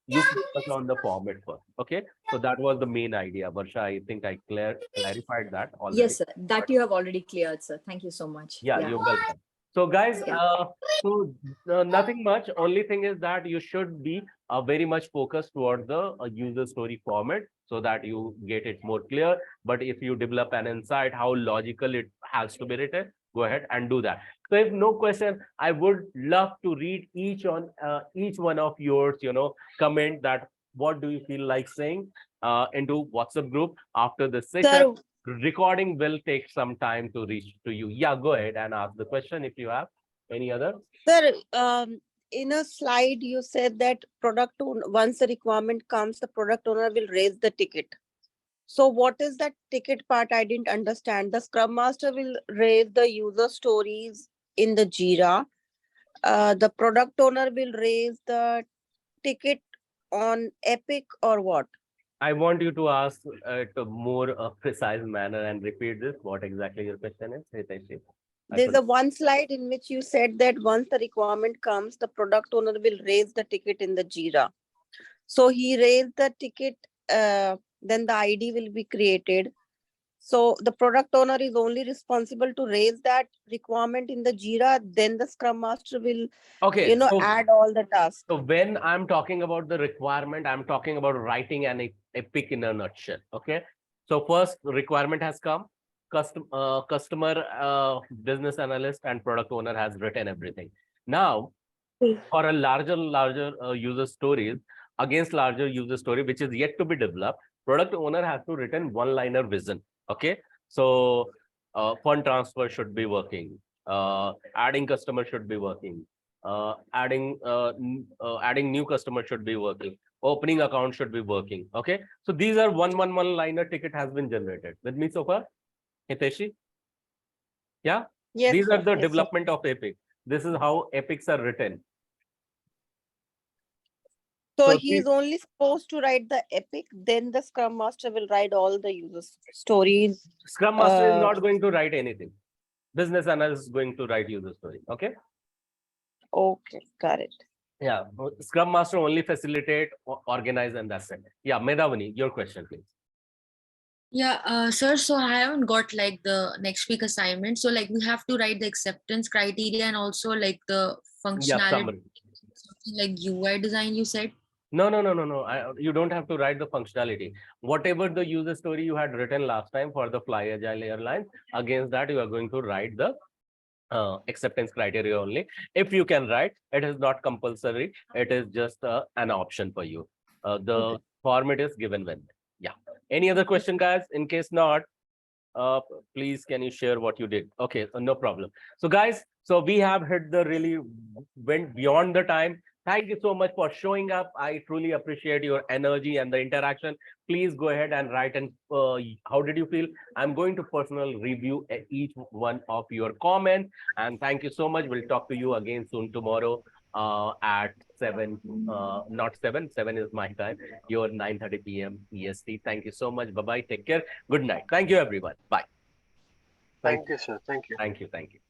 You focus on the format first. Okay. So that was the main idea. Varsha, I think I clarified that already. Yes, sir. That you have already cleared, sir. Thank you so much. Yeah, you're welcome. So guys, nothing much. Only thing is that you should be very much focused toward the user story format so that you get it more clear. But if you develop an insight how logical it has to be written, go ahead and do that. So if no question, I would love to read each one of yours, comment that what do you feel like saying into WhatsApp group after the session. Recording will take some time to reach to you. Yeah, go ahead and ask the question if you have any other. Sir, in a slide, you said that once the requirement comes, the product owner will raise the ticket. So what is that ticket part? I didn't understand. The Scrum Master will raise the user stories in the Jira. The product owner will raise the ticket on Epic or what? I want you to ask it a more precise manner and repeat this. What exactly your question is, Hiteshi? There's a one slide in which you said that once the requirement comes, the product owner will raise the ticket in the Jira. So he raised the ticket, then the ID will be created. So the product owner is only responsible to raise that requirement in the Jira, then the Scrum Master will, add all the tasks. So when I'm talking about the requirement, I'm talking about writing an epic in a nutshell. Okay. So first requirement has come, customer, business analyst and product owner has written everything. Now, for a larger user stories, against larger user story, which is yet to be developed, product owner has to written one-liner vision. Okay. So fund transfer should be working. Adding customer should be working. Adding new customer should be working. Opening account should be working. Okay. So these are one-liner ticket has been generated. With me so far, Hiteshi? Yeah. Yes. These are the Yes, development of epic. This is how epics are written. So he is only supposed to write the epic, then the Scrum Master will write all the user stories. Scrum Master is not going to write anything. Business analyst is going to write user story. Okay. Okay, got it. Yeah, Scrum Master only facilitate, organize, and that's it. Yeah, Medhavani, your question, please. Yeah, sir, so I haven't got like the next week assignment. So like we have to write the acceptance criteria and also like the functionality, like UI design you said. No. You don't have to write the functionality. Whatever the user story you had written last time for the 5-AGILE airlines, against that you are going to write the acceptance criteria only. If you can write, it is not compulsory. It is just an option for you. The format is given when. Yeah. Any other question, guys? In case not, please can you share what you did? Okay, no problem. So guys, so we have hit the really went beyond the time. Thank you so much for showing up. I truly appreciate your energy and the interaction. Please go ahead and write and how did you feel? I'm going to personal review each one of your comments. And thank you so much. We'll talk to you again soon tomorrow at 7, not 7 is my time, your 9:30 p.m. EST. Thank you so much. Bye-bye. Take care. Good night. Thank you, everyone. Bye. Thank you, sir. Thank you. Thank you. Thank you.